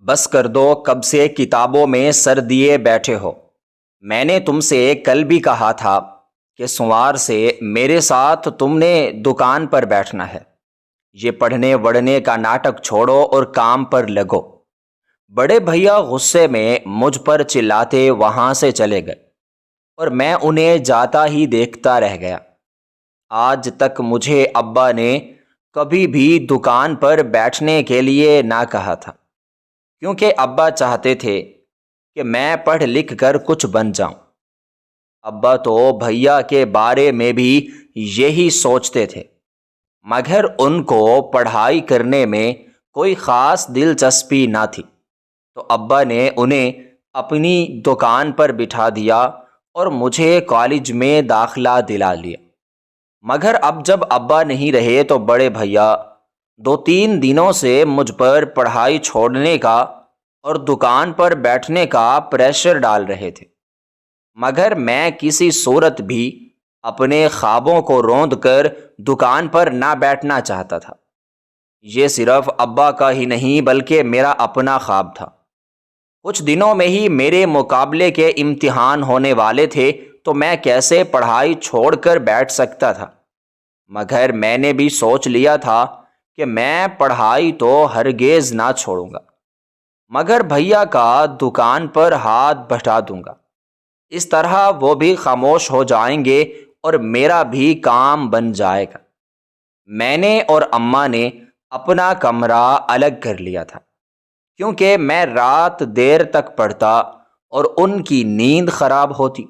بس کر دو، کب سے کتابوں میں سر دیے بیٹھے ہو۔ میں نے تم سے کل بھی کہا تھا کہ سوار سے میرے ساتھ تم نے دکان پر بیٹھنا ہے۔ یہ پڑھنے وڑھنے کا ناٹک چھوڑو اور کام پر لگو۔ بڑے بھیا غصے میں مجھ پر چلاتے وہاں سے چلے گئے اور میں انہیں جاتا ہی دیکھتا رہ گیا۔ آج تک مجھے ابا نے کبھی بھی دکان پر بیٹھنے کے لیے نہ کہا تھا، کیونکہ ابا چاہتے تھے کہ میں پڑھ لکھ کر کچھ بن جاؤں۔ ابا تو بھیا کے بارے میں بھی یہی سوچتے تھے، مگر ان کو پڑھائی کرنے میں کوئی خاص دلچسپی نہ تھی، تو ابا نے انہیں اپنی دکان پر بٹھا دیا اور مجھے کالج میں داخلہ دلا لیا۔ مگر اب جب ابا نہیں رہے تو بڑے بھیا 2-3 دنوں سے مجھ پر پڑھائی چھوڑنے کا اور دکان پر بیٹھنے کا پریشر ڈال رہے تھے، مگر میں کسی صورت بھی اپنے خوابوں کو روند کر دکان پر نہ بیٹھنا چاہتا تھا۔ یہ صرف ابا کا ہی نہیں بلکہ میرا اپنا خواب تھا۔ کچھ دنوں میں ہی میرے مقابلے کے امتحان ہونے والے تھے، تو میں کیسے پڑھائی چھوڑ کر بیٹھ سکتا تھا؟ مگر میں نے بھی سوچ لیا تھا کہ میں پڑھائی تو ہرگز نہ چھوڑوں گا، مگر بھیا کا دکان پر ہاتھ بٹھا دوں گا۔ اس طرح وہ بھی خاموش ہو جائیں گے اور میرا بھی کام بن جائے گا۔ میں نے اور اماں نے اپنا کمرہ الگ کر لیا تھا، کیونکہ میں رات دیر تک پڑھتا اور ان کی نیند خراب ہوتی۔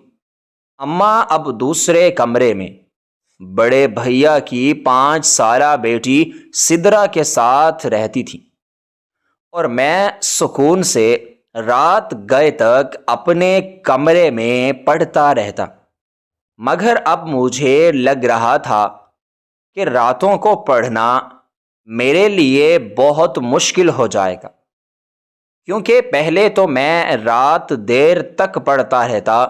اماں اب دوسرے کمرے میں بڑے بھیا کی 5 سالہ بیٹی سدرا کے ساتھ رہتی تھی، اور میں سکون سے رات گئے تک اپنے کمرے میں پڑھتا رہتا۔ مگر اب مجھے لگ رہا تھا کہ راتوں کو پڑھنا میرے لیے بہت مشکل ہو جائے گا، کیونکہ پہلے تو میں رات دیر تک پڑھتا رہتا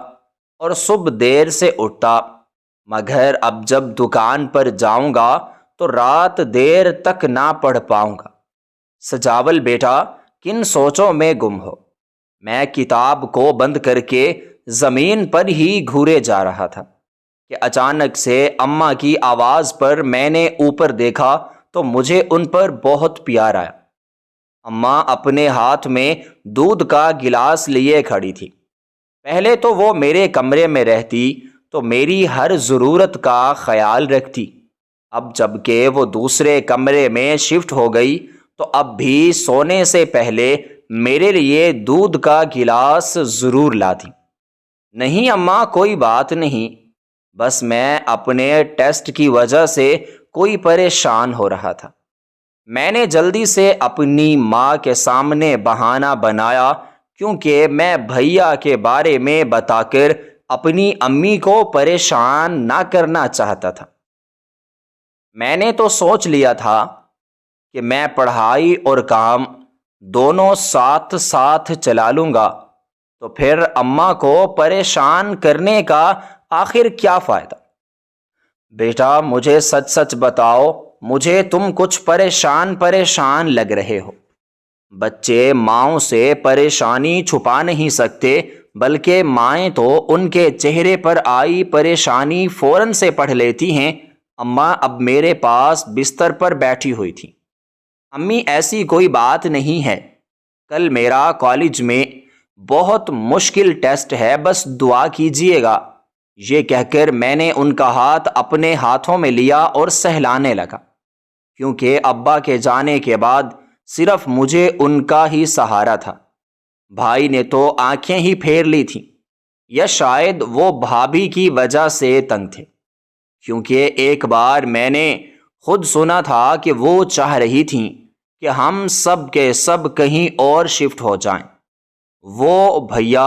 اور صبح دیر سے اٹھتا، مگر اب جب دکان پر جاؤں گا تو رات دیر تک نہ پڑھ پاؤں گا۔ سجاول بیٹا کن سوچوں میں گم ہو؟ میں کتاب کو بند کر کے زمین پر ہی گھورے جا رہا تھا کہ اچانک سے اماں کی آواز پر میں نے اوپر دیکھا تو مجھے ان پر بہت پیار آیا۔ اماں اپنے ہاتھ میں دودھ کا گلاس لیے کھڑی تھی۔ پہلے تو وہ میرے کمرے میں رہتی تو میری ہر ضرورت کا خیال رکھتی، اب جب کہ وہ دوسرے کمرے میں شفٹ ہو گئی تو اب بھی سونے سے پہلے میرے لیے دودھ کا گلاس ضرور لاتی۔ نہیں اماں، کوئی بات نہیں، بس میں اپنے ٹیسٹ کی وجہ سے کوئی پریشان ہو رہا تھا۔ میں نے جلدی سے اپنی ماں کے سامنے بہانہ بنایا، کیونکہ میں بھیا کے بارے میں بتا کر اپنی امی کو پریشان نہ کرنا چاہتا تھا۔ میں نے تو سوچ لیا تھا کہ میں پڑھائی اور کام دونوں ساتھ ساتھ چلا لوں گا، تو پھر اماں کو پریشان کرنے کا آخر کیا فائدہ؟ بیٹا مجھے سچ سچ بتاؤ، مجھے تم کچھ پریشان لگ رہے ہو۔ بچے ماؤں سے پریشانی چھپا نہیں سکتے، بلکہ مائیں تو ان کے چہرے پر آئی پریشانی فوراً سے پڑھ لیتی ہیں۔ اماں اب میرے پاس بستر پر بیٹھی ہوئی تھی۔ امی ایسی کوئی بات نہیں ہے، کل میرا کالج میں بہت مشکل ٹیسٹ ہے، بس دعا کیجیے گا۔ یہ کہہ کر میں نے ان کا ہاتھ اپنے ہاتھوں میں لیا اور سہلانے لگا، کیونکہ ابا کے جانے کے بعد صرف مجھے ان کا ہی سہارا تھا۔ بھائی نے تو آنکھیں ہی پھیر لی تھیں، یا شاید وہ بھابھی کی وجہ سے تنگ تھے، کیونکہ ایک بار میں نے خود سنا تھا کہ وہ چاہ رہی تھیں کہ ہم سب کے سب کہیں اور شفٹ ہو جائیں، وہ بھیا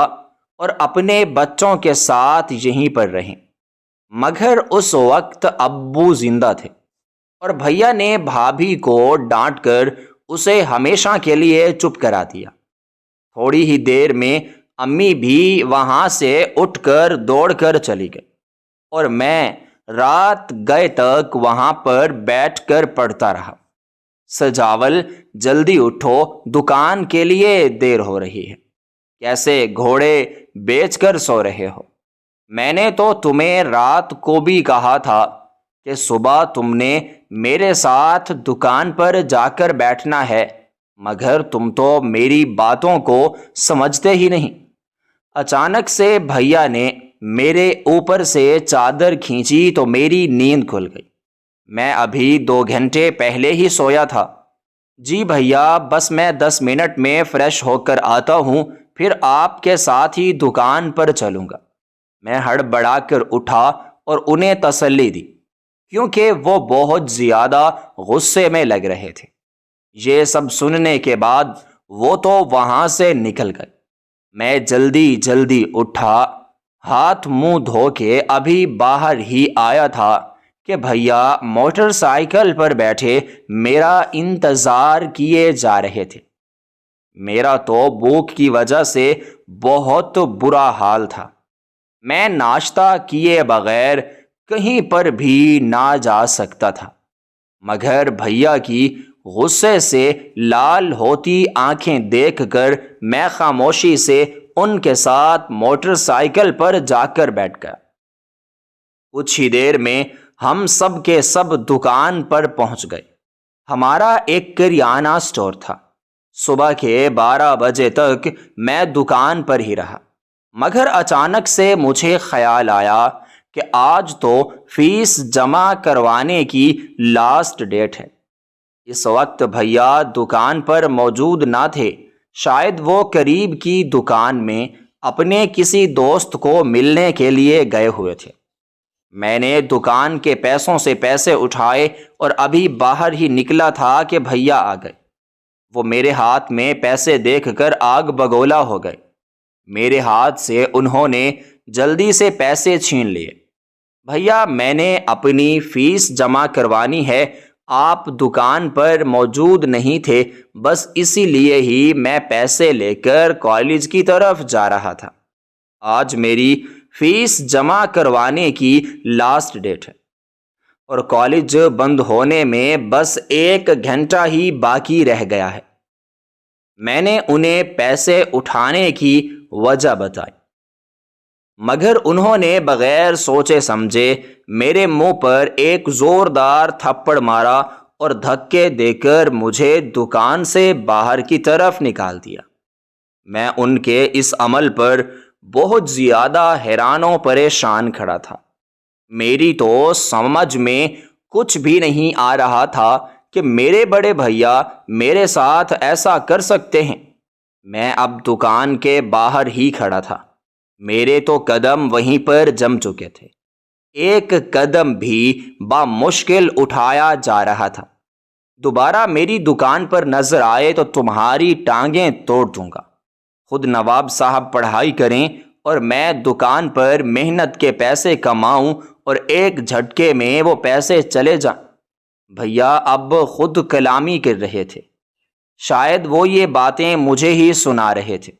اور اپنے بچوں کے ساتھ یہیں پر رہیں۔ مگر اس وقت ابو زندہ تھے، اور بھیا نے بھابھی کو ڈانٹ کر اسے ہمیشہ کے لیے چپ کرا دیا۔ تھوڑی ہی دیر میں امی بھی وہاں سے اٹھ کر دوڑ کر چلی گئی، اور میں رات گئے تک وہاں پر بیٹھ کر پڑھتا رہا۔ سجاول جلدی اٹھو، دکان کے لیے دیر ہو رہی ہے۔ کیسے گھوڑے بیچ کر سو رہے ہو؟ میں نے تو تمہیں رات کو بھی کہا تھا کہ صبح تم نے میرے ساتھ دکان پر جا کر بیٹھنا ہے، مگر تم تو میری باتوں کو سمجھتے ہی نہیں۔ اچانک سے بھیا نے میرے اوپر سے چادر کھینچی تو میری نیند کھل گئی۔ میں ابھی 2 گھنٹے پہلے ہی سویا تھا۔ جی بھیا، بس میں 10 منٹ میں فریش ہو کر آتا ہوں، پھر آپ کے ساتھ ہی دکان پر چلوں گا۔ میں ہڑبڑا کر اٹھا اور انہیں تسلی دی، کیونکہ وہ بہت زیادہ غصے میں لگ رہے تھے۔ یہ سب سننے کے بعد وہ تو وہاں سے نکل گئے۔ میں جلدی جلدی اٹھا، ہاتھ منہ دھو کے ابھی باہر ہی آیا تھا کہ بھیا موٹر سائیکل پر بیٹھے میرا انتظار کیے جا رہے تھے۔ میرا تو بھوک کی وجہ سے بہت برا حال تھا۔ میں ناشتہ کیے بغیر کہیں پر بھی نہ جا سکتا تھا، مگر بھیا کی غصے سے لال ہوتی آنکھیں دیکھ کر میں خاموشی سے ان کے ساتھ موٹر سائیکل پر جا کر بیٹھ گیا۔ کچھ ہی دیر میں ہم سب کے سب دکان پر پہنچ گئے۔ ہمارا ایک کریانہ سٹور تھا۔ صبح کے 12 بجے تک میں دکان پر ہی رہا، مگر اچانک سے مجھے خیال آیا کہ آج تو فیس جمع کروانے کی لاسٹ ڈیٹ ہے۔ اس وقت بھیا دکان پر موجود نہ تھے، شاید وہ قریب کی دکان میں اپنے کسی دوست کو ملنے کے لیے گئے ہوئے تھے۔ میں نے دکان کے پیسوں سے پیسے اٹھائے اور ابھی باہر ہی نکلا تھا کہ بھیا آ گئے۔ وہ میرے ہاتھ میں پیسے دیکھ کر آگ بگولا ہو گئے۔ میرے ہاتھ سے انہوں نے جلدی سے پیسے چھین لیے۔ بھیا، میں نے اپنی فیس جمع کروانی ہے، آپ دکان پر موجود نہیں تھے، بس اسی لیے ہی میں پیسے لے کر کالج کی طرف جا رہا تھا۔ آج میری فیس جمع کروانے کی لاسٹ ڈیٹ ہے اور کالج بند ہونے میں بس 1 گھنٹہ ہی باقی رہ گیا ہے۔ میں نے انہیں پیسے اٹھانے کی وجہ بتائی، مگر انہوں نے بغیر سوچے سمجھے میرے منہ پر ایک زوردار تھپڑ مارا اور دھکے دے کر مجھے دکان سے باہر کی طرف نکال دیا۔ میں ان کے اس عمل پر بہت زیادہ حیران و پریشان کھڑا تھا۔ میری تو سمجھ میں کچھ بھی نہیں آ رہا تھا کہ میرے بڑے بھیا میرے ساتھ ایسا کر سکتے ہیں۔ میں اب دکان کے باہر ہی کھڑا تھا، میرے تو قدم وہیں پر جم چکے تھے، ایک قدم بھی بامشکل اٹھایا جا رہا تھا۔ دوبارہ میری دکان پر نظر آئے تو تمہاری ٹانگیں توڑ دوں گا۔ خود نواب صاحب پڑھائی کریں اور میں دکان پر محنت کے پیسے کماؤں اور ایک جھٹکے میں وہ پیسے چلے جائیں۔ بھیا اب خود کلامی کر رہے تھے، شاید وہ یہ باتیں مجھے ہی سنا رہے تھے،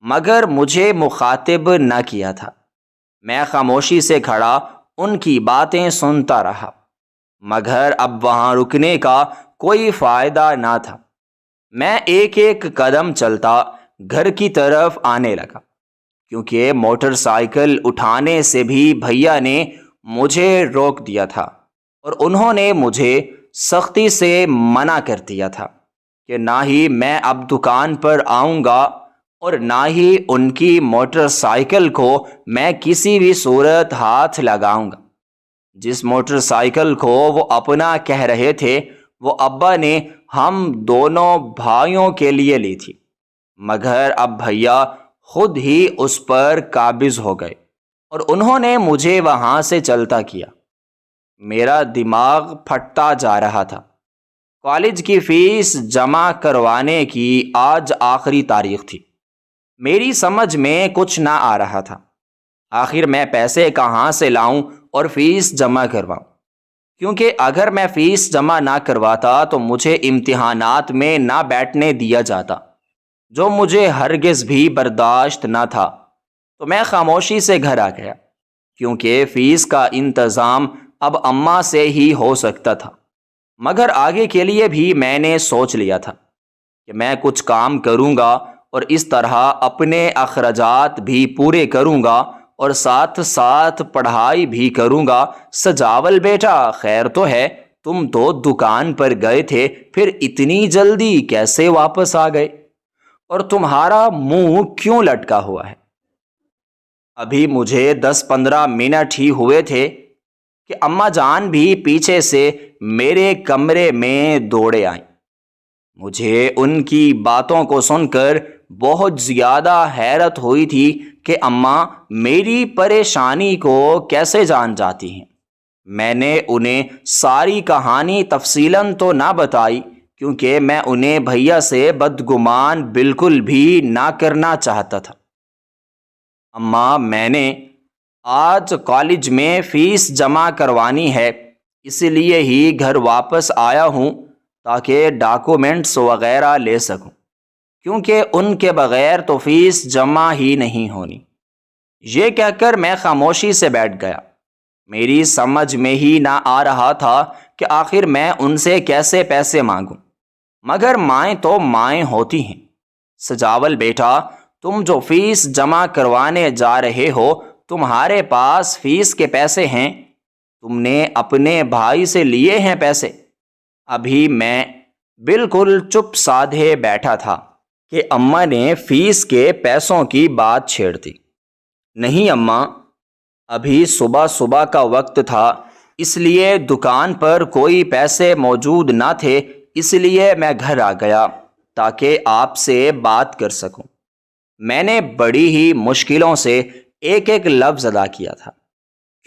مگر مجھے مخاطب نہ کیا تھا۔ میں خاموشی سے کھڑا ان کی باتیں سنتا رہا، مگر اب وہاں رکنے کا کوئی فائدہ نہ تھا۔ میں ایک ایک قدم چلتا گھر کی طرف آنے لگا، کیونکہ موٹر سائیکل اٹھانے سے بھی بھیا نے مجھے روک دیا تھا اور انہوں نے مجھے سختی سے منع کر دیا تھا کہ نہ ہی میں اب دکان پر آؤں گا اور نہ ہی ان کی موٹر سائیکل کو میں کسی بھی صورت ہاتھ لگاؤں گا۔ جس موٹر سائیکل کو وہ اپنا کہہ رہے تھے وہ ابا نے ہم دونوں بھائیوں کے لیے لی تھی، مگر اب بھیا خود ہی اس پر قابض ہو گئے اور انہوں نے مجھے وہاں سے چلتا کیا۔ میرا دماغ پھٹتا جا رہا تھا۔ کالج کی فیس جمع کروانے کی آج آخری تاریخ تھی۔ میری سمجھ میں کچھ نہ آ رہا تھا، آخر میں پیسے کہاں سے لاؤں اور فیس جمع کرواؤں، کیونکہ اگر میں فیس جمع نہ کرواتا تو مجھے امتحانات میں نہ بیٹھنے دیا جاتا، جو مجھے ہرگز بھی برداشت نہ تھا۔ تو میں خاموشی سے گھر آ گیا، کیونکہ فیس کا انتظام اب اماں سے ہی ہو سکتا تھا۔ مگر آگے کے لیے بھی میں نے سوچ لیا تھا کہ میں کچھ کام کروں گا اور اس طرح اپنے اخراجات بھی پورے کروں گا اور ساتھ ساتھ پڑھائی بھی کروں گا۔ سجاول بیٹا، خیر تو ہے، تم تو دکان پر گئے تھے، پھر اتنی جلدی کیسے واپس آ گئے؟ اور تمہارا منہ کیوں لٹکا ہوا ہے؟ ابھی مجھے 10-15 منٹ ہی ہوئے تھے کہ اماں جان بھی پیچھے سے میرے کمرے میں دوڑے آئیں۔ مجھے ان کی باتوں کو سن کر بہت زیادہ حیرت ہوئی تھی کہ اماں میری پریشانی کو کیسے جان جاتی ہیں۔ میں نے انہیں ساری کہانی تفصیلاً تو نہ بتائی، کیونکہ میں انہیں بھیا سے بدگمان بالکل بھی نہ کرنا چاہتا تھا۔ اماں، میں نے آج کالج میں فیس جمع کروانی ہے، اس لیے ہی گھر واپس آیا ہوں تاکہ ڈاکومنٹس وغیرہ لے سکوں، کیونکہ ان کے بغیر تو فیس جمع ہی نہیں ہونی۔ یہ کہہ کر میں خاموشی سے بیٹھ گیا۔ میری سمجھ میں ہی نہ آ رہا تھا کہ آخر میں ان سے کیسے پیسے مانگوں، مگر مائیں تو مائیں ہوتی ہیں۔ سجاول بیٹا، تم جو فیس جمع کروانے جا رہے ہو، تمہارے پاس فیس کے پیسے ہیں؟ تم نے اپنے بھائی سے لیے ہیں پیسے؟ ابھی میں بالکل چپ سادھے بیٹھا تھا کہ اماں نے فیس کے پیسوں کی بات چھیڑ دی۔ نہیں اماں، ابھی صبح صبح کا وقت تھا، اس لیے دکان پر کوئی پیسے موجود نہ تھے، اس لیے میں گھر آ گیا تاکہ آپ سے بات کر سکوں۔ میں نے بڑی ہی مشکلوں سے ایک ایک لفظ ادا کیا تھا،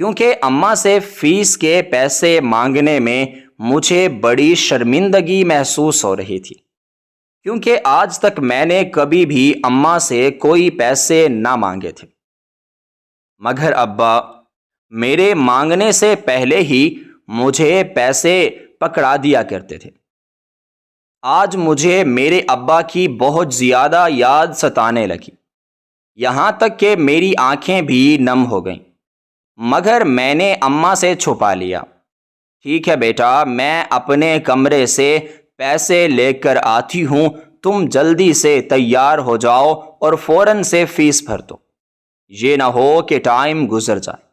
کیونکہ اماں سے فیس کے پیسے مانگنے میں مجھے بڑی شرمندگی محسوس ہو رہی تھی، کیونکہ آج تک میں نے کبھی بھی اماں سے کوئی پیسے نہ مانگے تھے۔ مگر ابا میرے مانگنے سے پہلے ہی مجھے پیسے پکڑا دیا کرتے تھے۔ آج مجھے میرے ابا کی بہت زیادہ یاد ستانے لگی، یہاں تک کہ میری آنکھیں بھی نم ہو گئیں، مگر میں نے اماں سے چھپا لیا۔ ٹھیک ہے بیٹا، میں اپنے کمرے سے پیسے لے کر آتی ہوں، تم جلدی سے تیار ہو جاؤ اور فوراً سے فیس بھر دو، یہ نہ ہو کہ ٹائم گزر جائے۔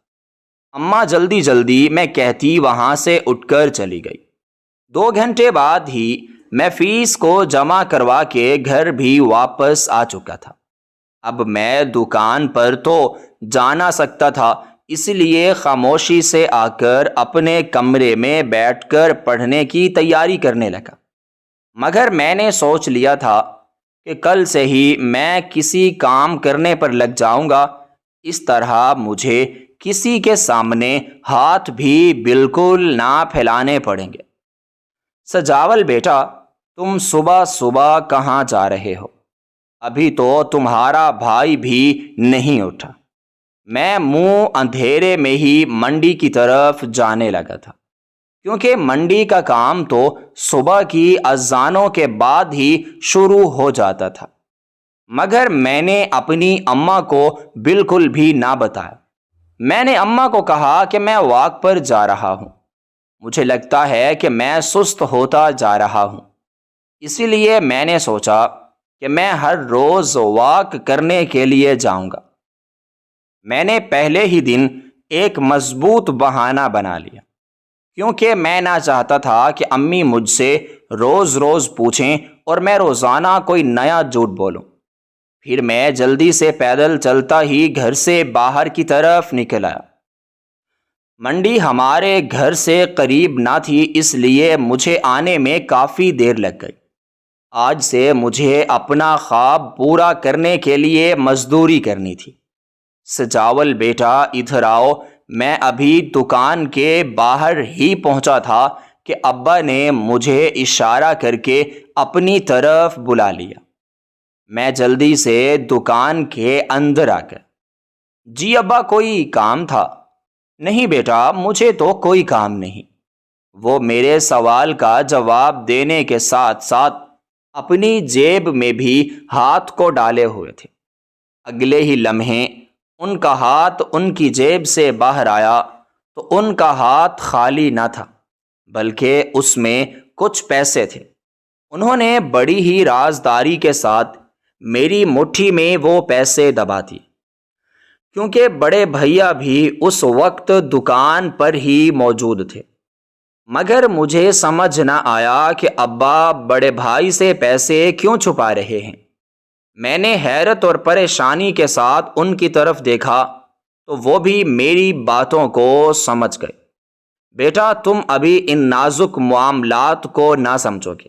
اماں جلدی جلدی میں کہتی وہاں سے اٹھ کر چلی گئی۔ 2 گھنٹے بعد ہی میں فیس کو جمع کروا کے گھر بھی واپس آ چکا تھا۔ اب میں دکان پر تو جا نہ سکتا تھا، اس لیے خاموشی سے آ کر اپنے کمرے میں بیٹھ کر پڑھنے کی تیاری کرنے لگا۔ مگر میں نے سوچ لیا تھا کہ کل سے ہی میں کسی کام کرنے پر لگ جاؤں گا، اس طرح مجھے کسی کے سامنے ہاتھ بھی بالکل نہ پھیلانے پڑیں گے۔ سجاول بیٹا، تم صبح صبح کہاں جا رہے ہو؟ ابھی تو تمہارا بھائی بھی نہیں اٹھا۔ میں منہ اندھیرے میں ہی منڈی کی طرف جانے لگا تھا، کیونکہ منڈی کا کام تو صبح کی اذانوں کے بعد ہی شروع ہو جاتا تھا۔ مگر میں نے اپنی اماں کو بالکل بھی نہ بتایا۔ میں نے اماں کو کہا کہ میں واک پر جا رہا ہوں، مجھے لگتا ہے کہ میں سست ہوتا جا رہا ہوں، اسی لیے میں نے سوچا کہ میں ہر روز واک کرنے کے لیے جاؤں گا۔ میں نے پہلے ہی دن ایک مضبوط بہانہ بنا لیا، کیونکہ میں نہ چاہتا تھا کہ امی مجھ سے روز روز پوچھیں اور میں روزانہ کوئی نیا جھوٹ بولوں۔ پھر میں جلدی سے پیدل چلتا ہی گھر سے باہر کی طرف نکل آیا۔ منڈی ہمارے گھر سے قریب نہ تھی، اس لیے مجھے آنے میں کافی دیر لگ گئی۔ آج سے مجھے اپنا خواب پورا کرنے کے لیے مزدوری کرنی تھی۔ سجاول بیٹا ادھر آؤ، میں ابھی دکان کے باہر ہی پہنچا تھا کہ ابا نے مجھے اشارہ کر کے اپنی طرف بلا لیا۔ میں جلدی سے دکان کے اندر آ گیا۔ جی ابا، کوئی کام تھا؟ نہیں بیٹا، مجھے تو کوئی کام نہیں۔ وہ میرے سوال کا جواب دینے کے ساتھ ساتھ اپنی جیب میں بھی ہاتھ کو ڈالے ہوئے تھے۔ اگلے ہی لمحے ان کا ہاتھ ان کی جیب سے باہر آیا تو ان کا ہاتھ خالی نہ تھا، بلکہ اس میں کچھ پیسے تھے۔ انہوں نے بڑی ہی رازداری کے ساتھ میری مٹھی میں وہ پیسے دبا دیے، کیونکہ بڑے بھیا بھی اس وقت دکان پر ہی موجود تھے۔ مگر مجھے سمجھ نہ آیا کہ ابا بڑے بھائی سے پیسے کیوں چھپا رہے ہیں۔ میں نے حیرت اور پریشانی کے ساتھ ان کی طرف دیکھا تو وہ بھی میری باتوں کو سمجھ گئے۔ بیٹا، تم ابھی ان نازک معاملات کو نہ سمجھو گے۔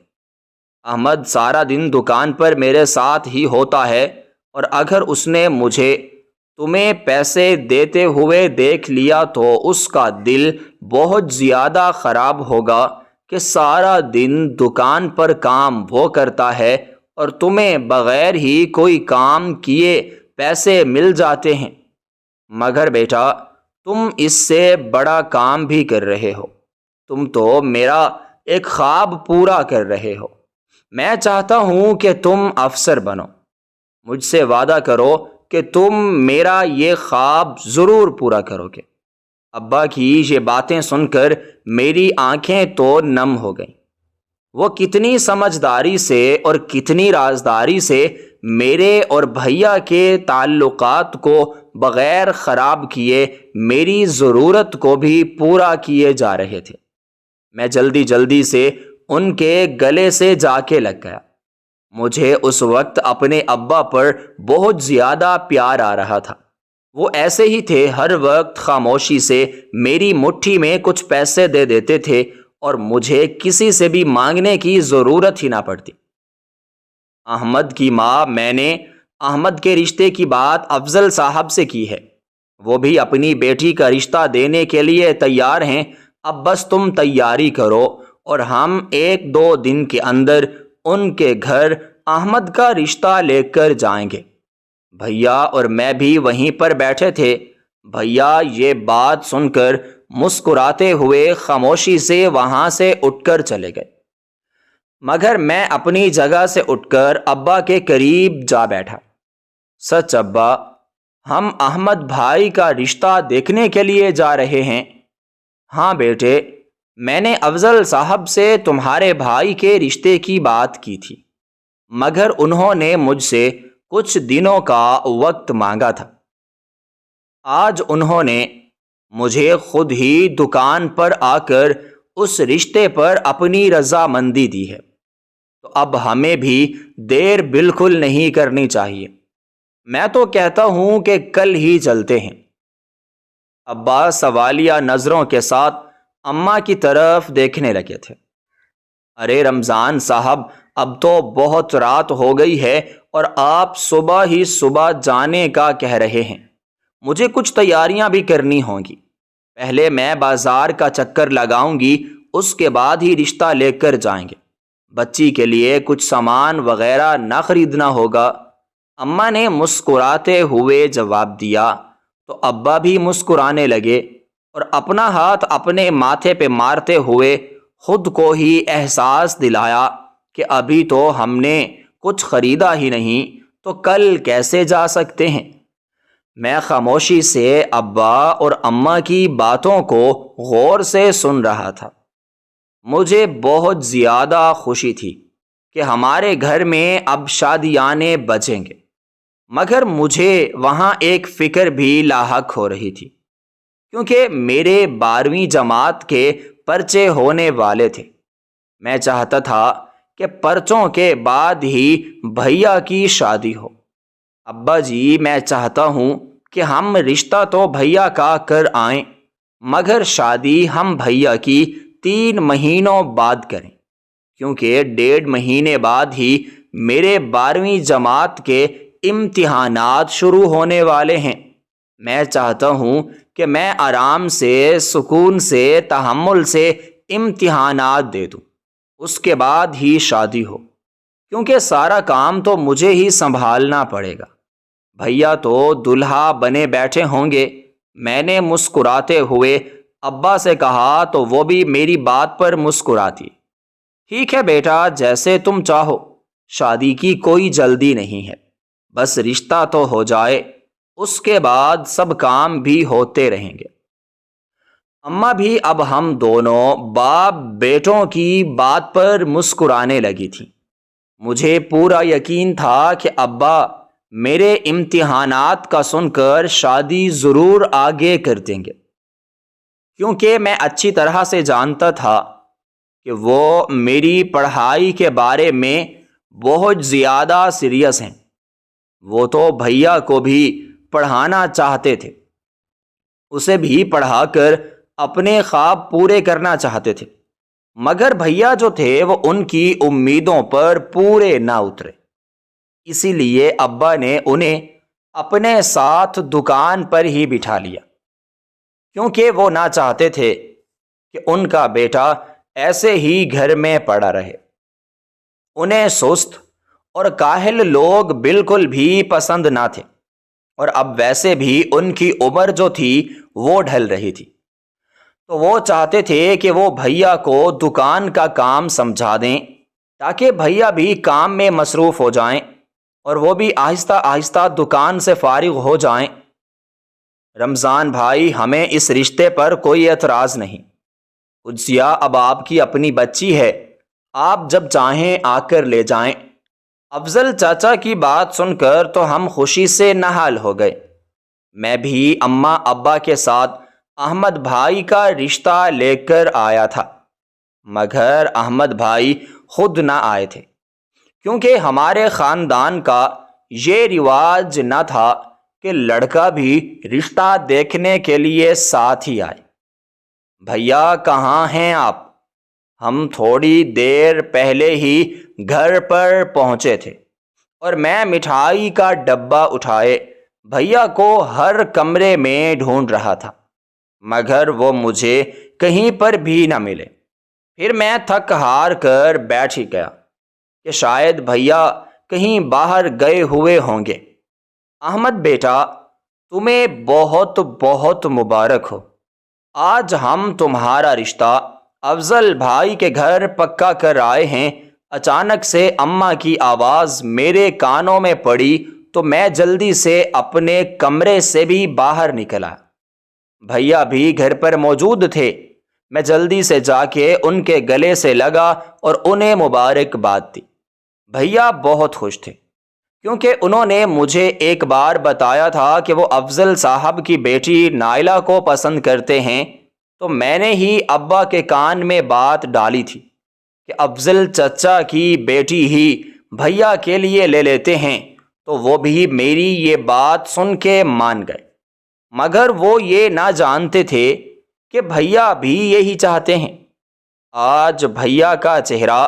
احمد سارا دن دکان پر میرے ساتھ ہی ہوتا ہے، اور اگر اس نے مجھے تمہیں پیسے دیتے ہوئے دیکھ لیا تو اس کا دل بہت زیادہ خراب ہوگا کہ سارا دن دکان پر کام وہ کرتا ہے اور تمہیں بغیر ہی کوئی کام کیے پیسے مل جاتے ہیں۔ مگر بیٹا، تم اس سے بڑا کام بھی کر رہے ہو۔ تم تو میرا ایک خواب پورا کر رہے ہو۔ میں چاہتا ہوں کہ تم افسر بنو۔ مجھ سے وعدہ کرو کہ تم میرا یہ خواب ضرور پورا کرو گے۔ ابا کی یہ باتیں سن کر میری آنکھیں تو نم ہو گئیں۔ وہ کتنی سمجھداری سے اور کتنی رازداری سے میرے اور بھیا کے تعلقات کو بغیر خراب کیے میری ضرورت کو بھی پورا کیے جا رہے تھے۔ میں جلدی سے ان کے گلے سے جا کے لگ گیا۔ مجھے اس وقت اپنے ابا پر بہت زیادہ پیار آ رہا تھا۔ وہ ایسے ہی تھے، ہر وقت خاموشی سے میری مٹھی میں کچھ پیسے دے دیتے تھے اور مجھے کسی سے بھی مانگنے کی ضرورت ہی نہ پڑتی۔ احمد کی ماں، میں نے احمد کے رشتے کی بات افضل صاحب سے کی ہے۔ وہ بھی اپنی بیٹی کا رشتہ دینے کے لیے تیار ہیں۔ اب بس تم تیاری کرو اور ہم 1-2 دن کے اندر ان کے گھر احمد کا رشتہ لے کر جائیں گے۔ بھیا اور میں بھی وہیں پر بیٹھے تھے۔ بھیا یہ بات سن کر مسکراتے ہوئے خاموشی سے وہاں سے اٹھ کر چلے گئے، مگر میں اپنی جگہ سے اٹھ کر ابا کے قریب جا بیٹھا۔ سچ ابا، ہم احمد بھائی کا رشتہ دیکھنے کے لیے جا رہے ہیں؟ ہاں بیٹے، میں نے افضل صاحب سے تمہارے بھائی کے رشتے کی بات کی تھی، مگر انہوں نے مجھ سے کچھ دنوں کا وقت مانگا تھا۔ آج انہوں نے مجھے خود ہی دکان پر آ کر اس رشتے پر اپنی رضامندی دی ہے، تو اب ہمیں بھی دیر بالکل نہیں کرنی چاہیے۔ میں تو کہتا ہوں کہ کل ہی چلتے ہیں۔ ابا سوالیہ نظروں کے ساتھ اماں کی طرف دیکھنے لگے تھے۔ ارے رمضان صاحب، اب تو بہت رات ہو گئی ہے اور آپ صبح ہی صبح جانے کا کہہ رہے ہیں۔ مجھے کچھ تیاریاں بھی کرنی ہوں گی۔ پہلے میں بازار کا چکر لگاؤں گی، اس کے بعد ہی رشتہ لے کر جائیں گے۔ بچی کے لیے کچھ سامان وغیرہ نہ خریدنا ہوگا۔ اماں نے مسکراتے ہوئے جواب دیا تو ابا بھی مسکرانے لگے اور اپنا ہاتھ اپنے ماتھے پہ مارتے ہوئے خود کو ہی احساس دلایا کہ ابھی تو ہم نے کچھ خریدا ہی نہیں، تو کل کیسے جا سکتے ہیں۔ میں خاموشی سے ابا اور اماں کی باتوں کو غور سے سن رہا تھا۔ مجھے بہت زیادہ خوشی تھی کہ ہمارے گھر میں اب شادیانے بچیں گے، مگر مجھے وہاں ایک فکر بھی لاحق ہو رہی تھی، کیونکہ میرے 12ویں جماعت کے پرچے ہونے والے تھے۔ میں چاہتا تھا کہ پرچوں کے بعد ہی بھیا کی شادی ہو۔ ابا جی، میں چاہتا ہوں کہ ہم رشتہ تو بھیا کا کر آئیں، مگر شادی ہم بھیا کی 3 مہینوں بعد کریں، کیونکہ 1.5 مہینے بعد ہی میرے 12ویں جماعت کے امتحانات شروع ہونے والے ہیں۔ میں چاہتا ہوں کہ میں آرام سے، سکون سے، تحمل سے امتحانات دے دوں، اس کے بعد ہی شادی ہو، کیونکہ سارا کام تو مجھے ہی سنبھالنا پڑے گا۔ بھیا تو دلہا بنے بیٹھے ہوں گے۔ میں نے مسکراتے ہوئے ابا سے کہا تو وہ بھی میری بات پر مسکراتی۔ ٹھیک ہے بیٹا، جیسے تم چاہو، شادی کی کوئی جلدی نہیں ہے، بس رشتہ تو ہو جائے، اس کے بعد سب کام بھی ہوتے رہیں گے۔ اماں بھی اب ہم دونوں باپ بیٹوں کی بات پر مسکرانے لگی تھیں۔ مجھے پورا یقین تھا کہ ابا میرے امتحانات کا سن کر شادی ضرور آگے کر دیں گے، کیونکہ میں اچھی طرح سے جانتا تھا کہ وہ میری پڑھائی کے بارے میں بہت زیادہ سیریس ہیں۔ وہ تو بھیا کو بھی پڑھانا چاہتے تھے، اسے بھی پڑھا کر اپنے خواب پورے کرنا چاہتے تھے، مگر بھیا جو تھے وہ ان کی امیدوں پر پورے نہ اترے۔ اسی لیے ابا نے انہیں اپنے ساتھ دکان پر ہی بٹھا لیا، کیونکہ وہ نہ چاہتے تھے کہ ان کا بیٹا ایسے ہی گھر میں پڑا رہے۔ انہیں سست اور کاہل لوگ بالکل بھی پسند نہ تھے، اور اب ویسے بھی ان کی عمر جو تھی وہ ڈھل رہی تھی، تو وہ چاہتے تھے کہ وہ بھیا کو دکان کا کام سمجھا دیں، تاکہ بھیا بھی کام میں مصروف ہو جائیں اور وہ بھی آہستہ آہستہ دکان سے فارغ ہو جائیں۔ رمضان بھائی، ہمیں اس رشتے پر کوئی اعتراض نہیں۔ قدسیہ اب آپ کی اپنی بچی ہے، آپ جب چاہیں آ کر لے جائیں۔ افضل چاچا کی بات سن کر تو ہم خوشی سے نہال ہو گئے۔ میں بھی اماں ابا کے ساتھ احمد بھائی کا رشتہ لے کر آیا تھا، مگر احمد بھائی خود نہ آئے تھے، کیونکہ ہمارے خاندان کا یہ رواج نہ تھا کہ لڑکا بھی رشتہ دیکھنے کے لیے ساتھ ہی آئے۔ بھیا کہاں ہیں آپ؟ ہم تھوڑی دیر پہلے ہی گھر پر پہنچے تھے، اور میں مٹھائی کا ڈبہ اٹھائے بھیا کو ہر کمرے میں ڈھونڈ رہا تھا، مگر وہ مجھے کہیں پر بھی نہ ملے۔ پھر میں تھک ہار کر بیٹھ ہی گیا کہ شاید بھیا کہیں باہر گئے ہوئے ہوں گے۔ احمد بیٹا، تمہیں بہت بہت مبارک ہو، آج ہم تمہارا رشتہ افضل بھائی کے گھر پکا کر آئے ہیں۔ اچانک سے اماں کی آواز میرے کانوں میں پڑی تو میں جلدی سے اپنے کمرے سے بھی باہر نکلا۔ بھیا بھی گھر پر موجود تھے۔ میں جلدی سے جا کے ان کے گلے سے لگا اور انہیں مبارکباد دی۔ بھیا بہت خوش تھے، کیونکہ انہوں نے مجھے ایک بار بتایا تھا کہ وہ افضل صاحب کی بیٹی نائلہ کو پسند کرتے ہیں، تو میں نے ہی ابا کے کان میں بات ڈالی تھی کہ افضل چچا کی بیٹی ہی بھیا کے لیے لے لیتے ہیں، تو وہ بھی میری یہ بات سن کے مان گئے، مگر وہ یہ نہ جانتے تھے کہ بھیا بھی یہی چاہتے ہیں۔ آج بھیا کا چہرہ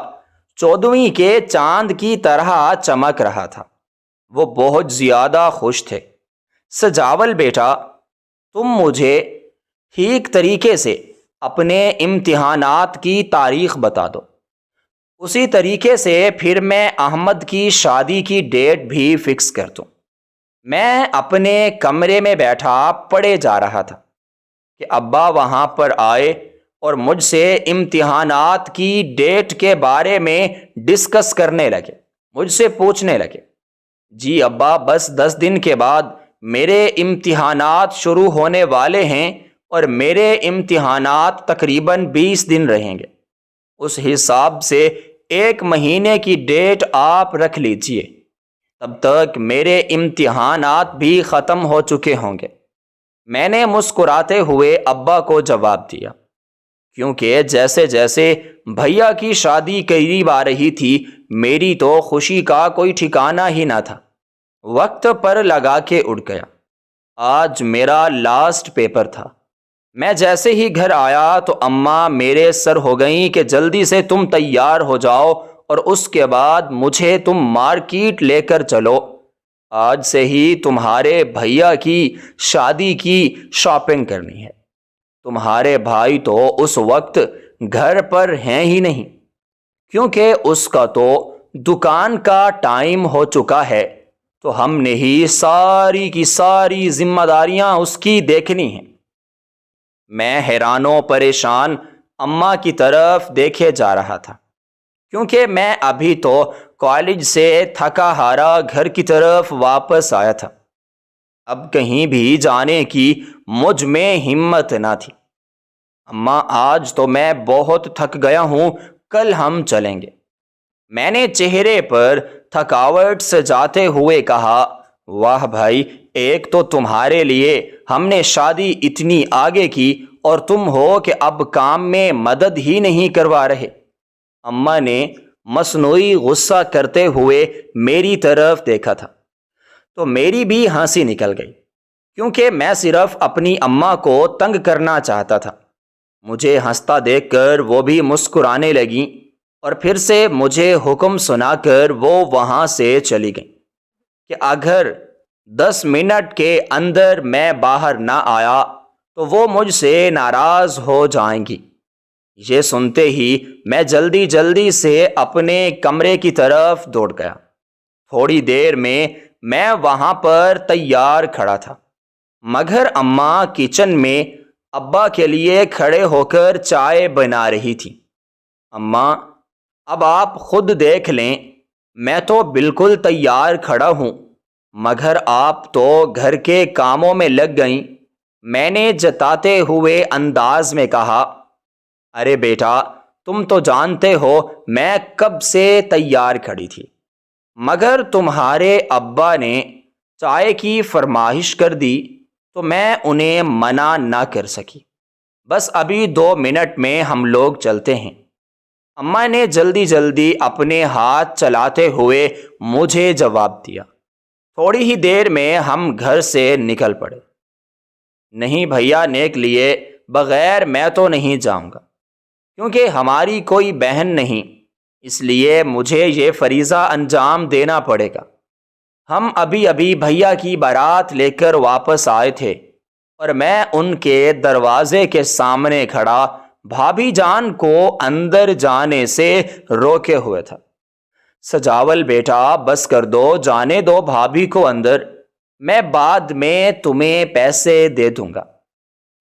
14ویں کے چاند کی طرح چمک رہا تھا، وہ بہت زیادہ خوش تھے۔ سجاول بیٹا، تم مجھے ٹھیک طریقے سے اپنے امتحانات کی تاریخ بتا دو، اسی طریقے سے پھر میں احمد کی شادی کی ڈیٹ بھی فکس کر دوں۔ میں اپنے کمرے میں بیٹھا پڑھے جا رہا تھا کہ ابا وہاں پر آئے اور مجھ سے امتحانات کی ڈیٹ کے بارے میں ڈسکس کرنے لگے، مجھ سے پوچھنے لگے، جی ابا بس 10 دن کے بعد میرے امتحانات شروع ہونے والے ہیں، اور میرے امتحانات تقریباً 20 دن رہیں گے، اس حساب سے 1 مہینے کی ڈیٹ آپ رکھ لیجئے، تب تک میرے امتحانات بھی ختم ہو چکے ہوں گے۔ میں نے مسکراتے ہوئے ابا کو جواب دیا، کیونکہ جیسے جیسے بھیا کی شادی قریب آ رہی تھی میری تو خوشی کا کوئی ٹھکانہ ہی نہ تھا۔ وقت پر لگا کے اڑ گیا۔ آج میرا لاسٹ پیپر تھا۔ میں جیسے ہی گھر آیا تو اماں میرے سر ہو گئیں کہ جلدی سے تم تیار ہو جاؤ اور اس کے بعد مجھے تم مارکیٹ لے کر چلو، آج سے ہی تمہارے بھیا کی شادی کی شاپنگ کرنی ہے۔ تمہارے بھائی تو اس وقت گھر پر ہیں ہی نہیں، کیونکہ اس کا تو دکان کا ٹائم ہو چکا ہے، تو ہم نے ہی ساری کی ساری ذمہ داریاں اس کی دیکھنی ہیں۔ میں حیران و پریشان اماں کی طرف دیکھے جا رہا تھا، کیونکہ میں ابھی تو کالج سے تھکا ہارا گھر کی طرف واپس آیا تھا۔ اب کہیں بھی جانے کی مجھ میں ہمت نہ تھی۔ اماں آج تو میں بہت تھک گیا ہوں، کل ہم چلیں گے۔ میں نے چہرے پر تھکاوٹ سے جاتے ہوئے کہا، واہ بھائی، ایک تو تمہارے لیے ہم نے شادی اتنی آگے کی اور تم ہو کہ اب کام میں مدد ہی نہیں کروا رہے۔ اماں نے مصنوعی غصہ کرتے ہوئے میری طرف دیکھا تھا تو میری بھی ہنسی نکل گئی، کیونکہ میں صرف اپنی اماں کو تنگ کرنا چاہتا تھا۔ مجھے ہنستا دیکھ کر وہ بھی مسکرانے لگیں اور پھر سے مجھے حکم سنا کر وہ وہاں سے چلی گئیں کہ اگر 10 منٹ کے اندر میں باہر نہ آیا تو وہ مجھ سے ناراض ہو جائیں گی۔ یہ سنتے ہی میں جلدی جلدی سے اپنے کمرے کی طرف دوڑ گیا۔ تھوڑی دیر میں وہاں پر تیار کھڑا تھا، مگر اماں کچن میں ابا کے لیے کھڑے ہو کر چائے بنا رہی تھی۔ اماں، اب آپ خود دیکھ لیں، میں تو بالکل تیار کھڑا ہوں، مگر آپ تو گھر کے کاموں میں لگ گئیں۔ میں نے جتاتے ہوئے انداز میں کہا، ارے بیٹا، تم تو جانتے ہو میں کب سے تیار کھڑی تھی، مگر تمہارے ابا نے چائے کی فرمائش کر دی تو میں انہیں منع نہ کر سکی۔ بس ابھی 2 منٹ میں ہم لوگ چلتے ہیں۔ اماں نے جلدی جلدی اپنے ہاتھ چلاتے ہوئے مجھے جواب دیا۔ تھوڑی ہی دیر میں ہم گھر سے نکل پڑے۔ نہیں بھیا نیک لیے بغیر میں تو نہیں جاؤں گا، کیونکہ ہماری کوئی بہن نہیں، اس لیے مجھے یہ فریضہ انجام دینا پڑے گا۔ ہم ابھی ابھی بھیا کی بارات لے کر واپس آئے تھے اور میں ان کے دروازے کے سامنے کھڑا بھابھی جان کو اندر جانے سے روکے ہوئے تھا۔ سجاول بیٹا، بس کر دو، جانے دو بھابھی کو اندر، میں بعد میں تمہیں پیسے دے دوں گا۔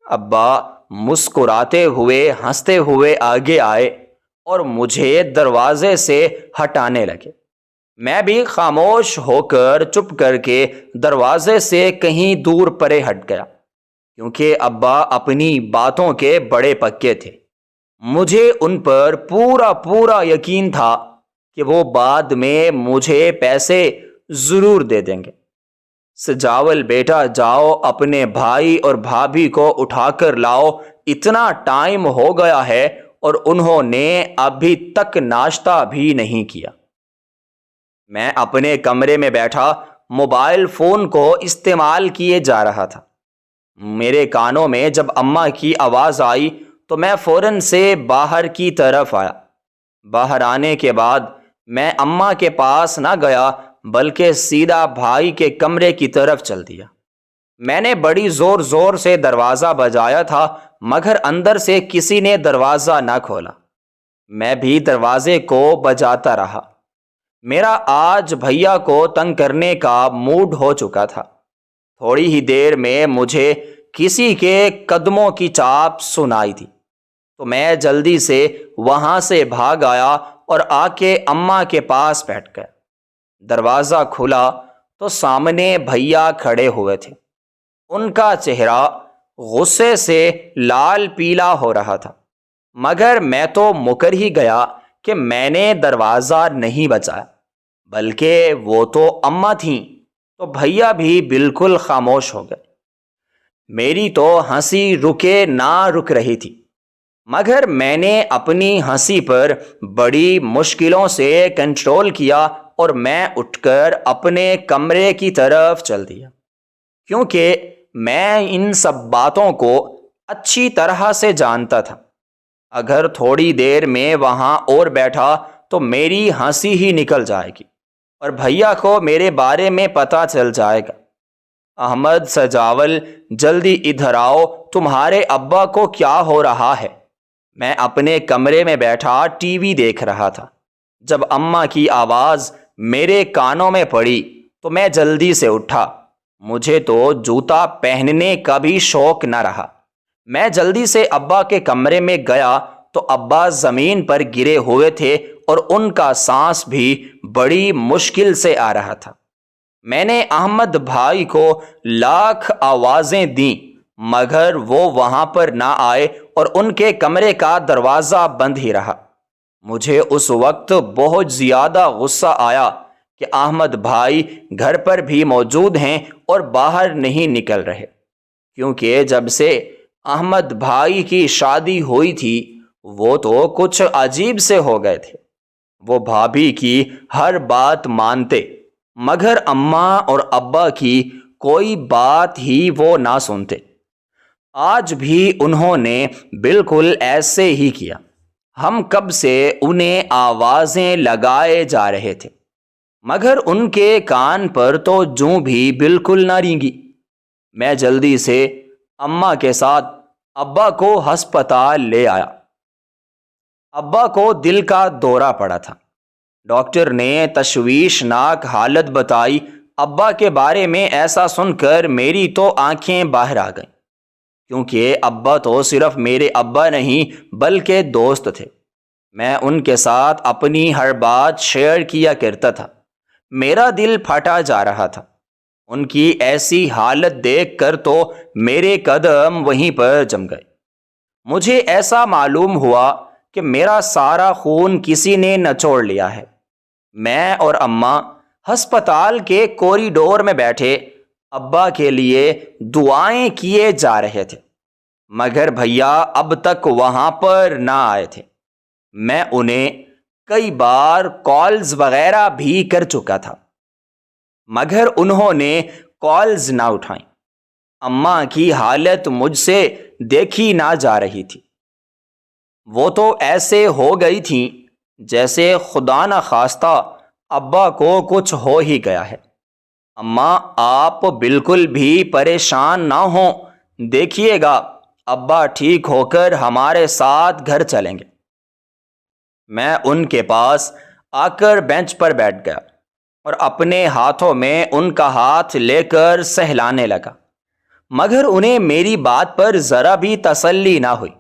ابا مسکراتے ہوئے ہنستے ہوئے آگے آئے اور مجھے دروازے سے ہٹانے لگے۔ میں بھی خاموش ہو کر چپ کر کے دروازے سے کہیں دور پرے ہٹ گیا، کیونکہ ابا اپنی باتوں کے بڑے پکے تھے۔ مجھے ان پر پورا یقین تھا کہ وہ بعد میں مجھے پیسے ضرور دے دیں گے۔ سجاول بیٹا، جاؤ اپنے بھائی اور بھابھی کو اٹھا کر لاؤ، اتنا ٹائم ہو گیا ہے اور انہوں نے ابھی تک ناشتہ بھی نہیں کیا۔ میں اپنے کمرے میں بیٹھا موبائل فون کو استعمال کیے جا رہا تھا۔ میرے کانوں میں جب اماں کی آواز آئی تو میں فوراً سے باہر کی طرف آیا۔ باہر آنے کے بعد میں اماں کے پاس نہ گیا بلکہ سیدھا بھائی کے کمرے کی طرف چل دیا۔ میں نے بڑی زور سے دروازہ بجایا تھا، مگر اندر سے کسی نے دروازہ نہ کھولا۔ میں بھی دروازے کو بجاتا رہا۔ میرا آج بھیا کو تنگ کرنے کا موڈ ہو چکا تھا۔ تھوڑی ہی دیر میں مجھے کسی کے قدموں کی چاپ سنائی دی تو میں جلدی سے وہاں سے بھاگ آیا اور آ کے اماں کے پاس بیٹھ گیا۔ دروازہ کھلا تو سامنے بھیا کھڑے ہوئے تھے۔ ان کا چہرہ غصے سے لال پیلا ہو رہا تھا، مگر میں تو مکر ہی گیا کہ میں نے دروازہ نہیں بچایا، بلکہ وہ تو اماں تھیں، تو بھیا بھی بالکل خاموش ہو گئے۔ میری تو ہنسی رکے نہ رک رہی تھی، مگر میں نے اپنی ہنسی پر بڑی مشکلوں سے کنٹرول کیا اور میں اٹھ کر اپنے کمرے کی طرف چل دیا، کیونکہ میں ان سب باتوں کو اچھی طرح سے جانتا تھا۔ اگر تھوڑی دیر میں وہاں اور بیٹھا تو میری ہنسی ہی نکل جائے گی اور بھیا کو میرے بارے میں پتہ چل جائے گا۔ احمد، سجاول، جلدی ادھر آؤ، تمہارے ابا کو کیا ہو رہا ہے؟ میں اپنے کمرے میں بیٹھا ٹی وی دیکھ رہا تھا۔ جب اماں کی آواز میرے کانوں میں پڑی تو میں جلدی سے اٹھا۔ مجھے تو جوتا پہننے کا بھی شوق نہ رہا۔ میں جلدی سے ابا کے کمرے میں گیا تو ابا زمین پر گرے ہوئے تھے اور ان کا سانس بھی بڑی مشکل سے آ رہا تھا۔ میں نے احمد بھائی کو لاکھ آوازیں دیں مگر وہ وہاں پر نہ آئے اور ان کے کمرے کا دروازہ بند ہی رہا۔ مجھے اس وقت بہت زیادہ غصہ آیا کہ احمد بھائی گھر پر بھی موجود ہیں اور باہر نہیں نکل رہے، کیونکہ جب سے احمد بھائی کی شادی ہوئی تھی وہ تو کچھ عجیب سے ہو گئے تھے۔ وہ بھابھی کی ہر بات مانتے، مگر اماں اور ابا کی کوئی بات ہی وہ نہ سنتے۔ آج بھی انہوں نے بالکل ایسے ہی کیا۔ ہم کب سے انہیں آوازیں لگائے جا رہے تھے، مگر ان کے کان پر تو جوں بھی بالکل نہ رینگی۔ میں جلدی سے اماں کے ساتھ ابا کو ہسپتال لے آیا۔ ابا کو دل کا دورہ پڑا تھا۔ ڈاکٹر نے تشویشناک حالت بتائی۔ ابا کے بارے میں ایسا سن کر میری تو آنکھیں باہر آ گئیں، کیونکہ ابا تو صرف میرے ابا نہیں بلکہ دوست تھے۔ میں ان کے ساتھ اپنی ہر بات شیئر کیا کرتا تھا۔ میرا دل پھٹا جا رہا تھا۔ ان کی ایسی حالت دیکھ کر تو میرے قدم وہیں پر جم گئے۔ مجھے ایسا معلوم ہوا کہ میرا سارا خون کسی نے نچوڑ لیا ہے۔ میں اور اماں ہسپتال کے کوریڈور میں بیٹھے ابا کے لیے دعائیں کیے جا رہے تھے، مگر بھیا اب تک وہاں پر نہ آئے تھے۔ میں انہیں کئی بار کالز وغیرہ بھی کر چکا تھا، مگر انہوں نے کالز نہ اٹھائیں۔ اماں کی حالت مجھ سے دیکھی نہ جا رہی تھی۔ وہ تو ایسے ہو گئی تھیں جیسے خدا نہ خواستہ ابا کو کچھ ہو ہی گیا ہے۔ اماں آپ بالکل بھی پریشان نہ ہوں، دیکھیے گا ابا ٹھیک ہو کر ہمارے ساتھ گھر چلیں گے۔ میں ان کے پاس آ کر بینچ پر بیٹھ گیا اور اپنے ہاتھوں میں ان کا ہاتھ لے کر سہلانے لگا، مگر انہیں میری بات پر ذرا بھی تسلی نہ ہوئی۔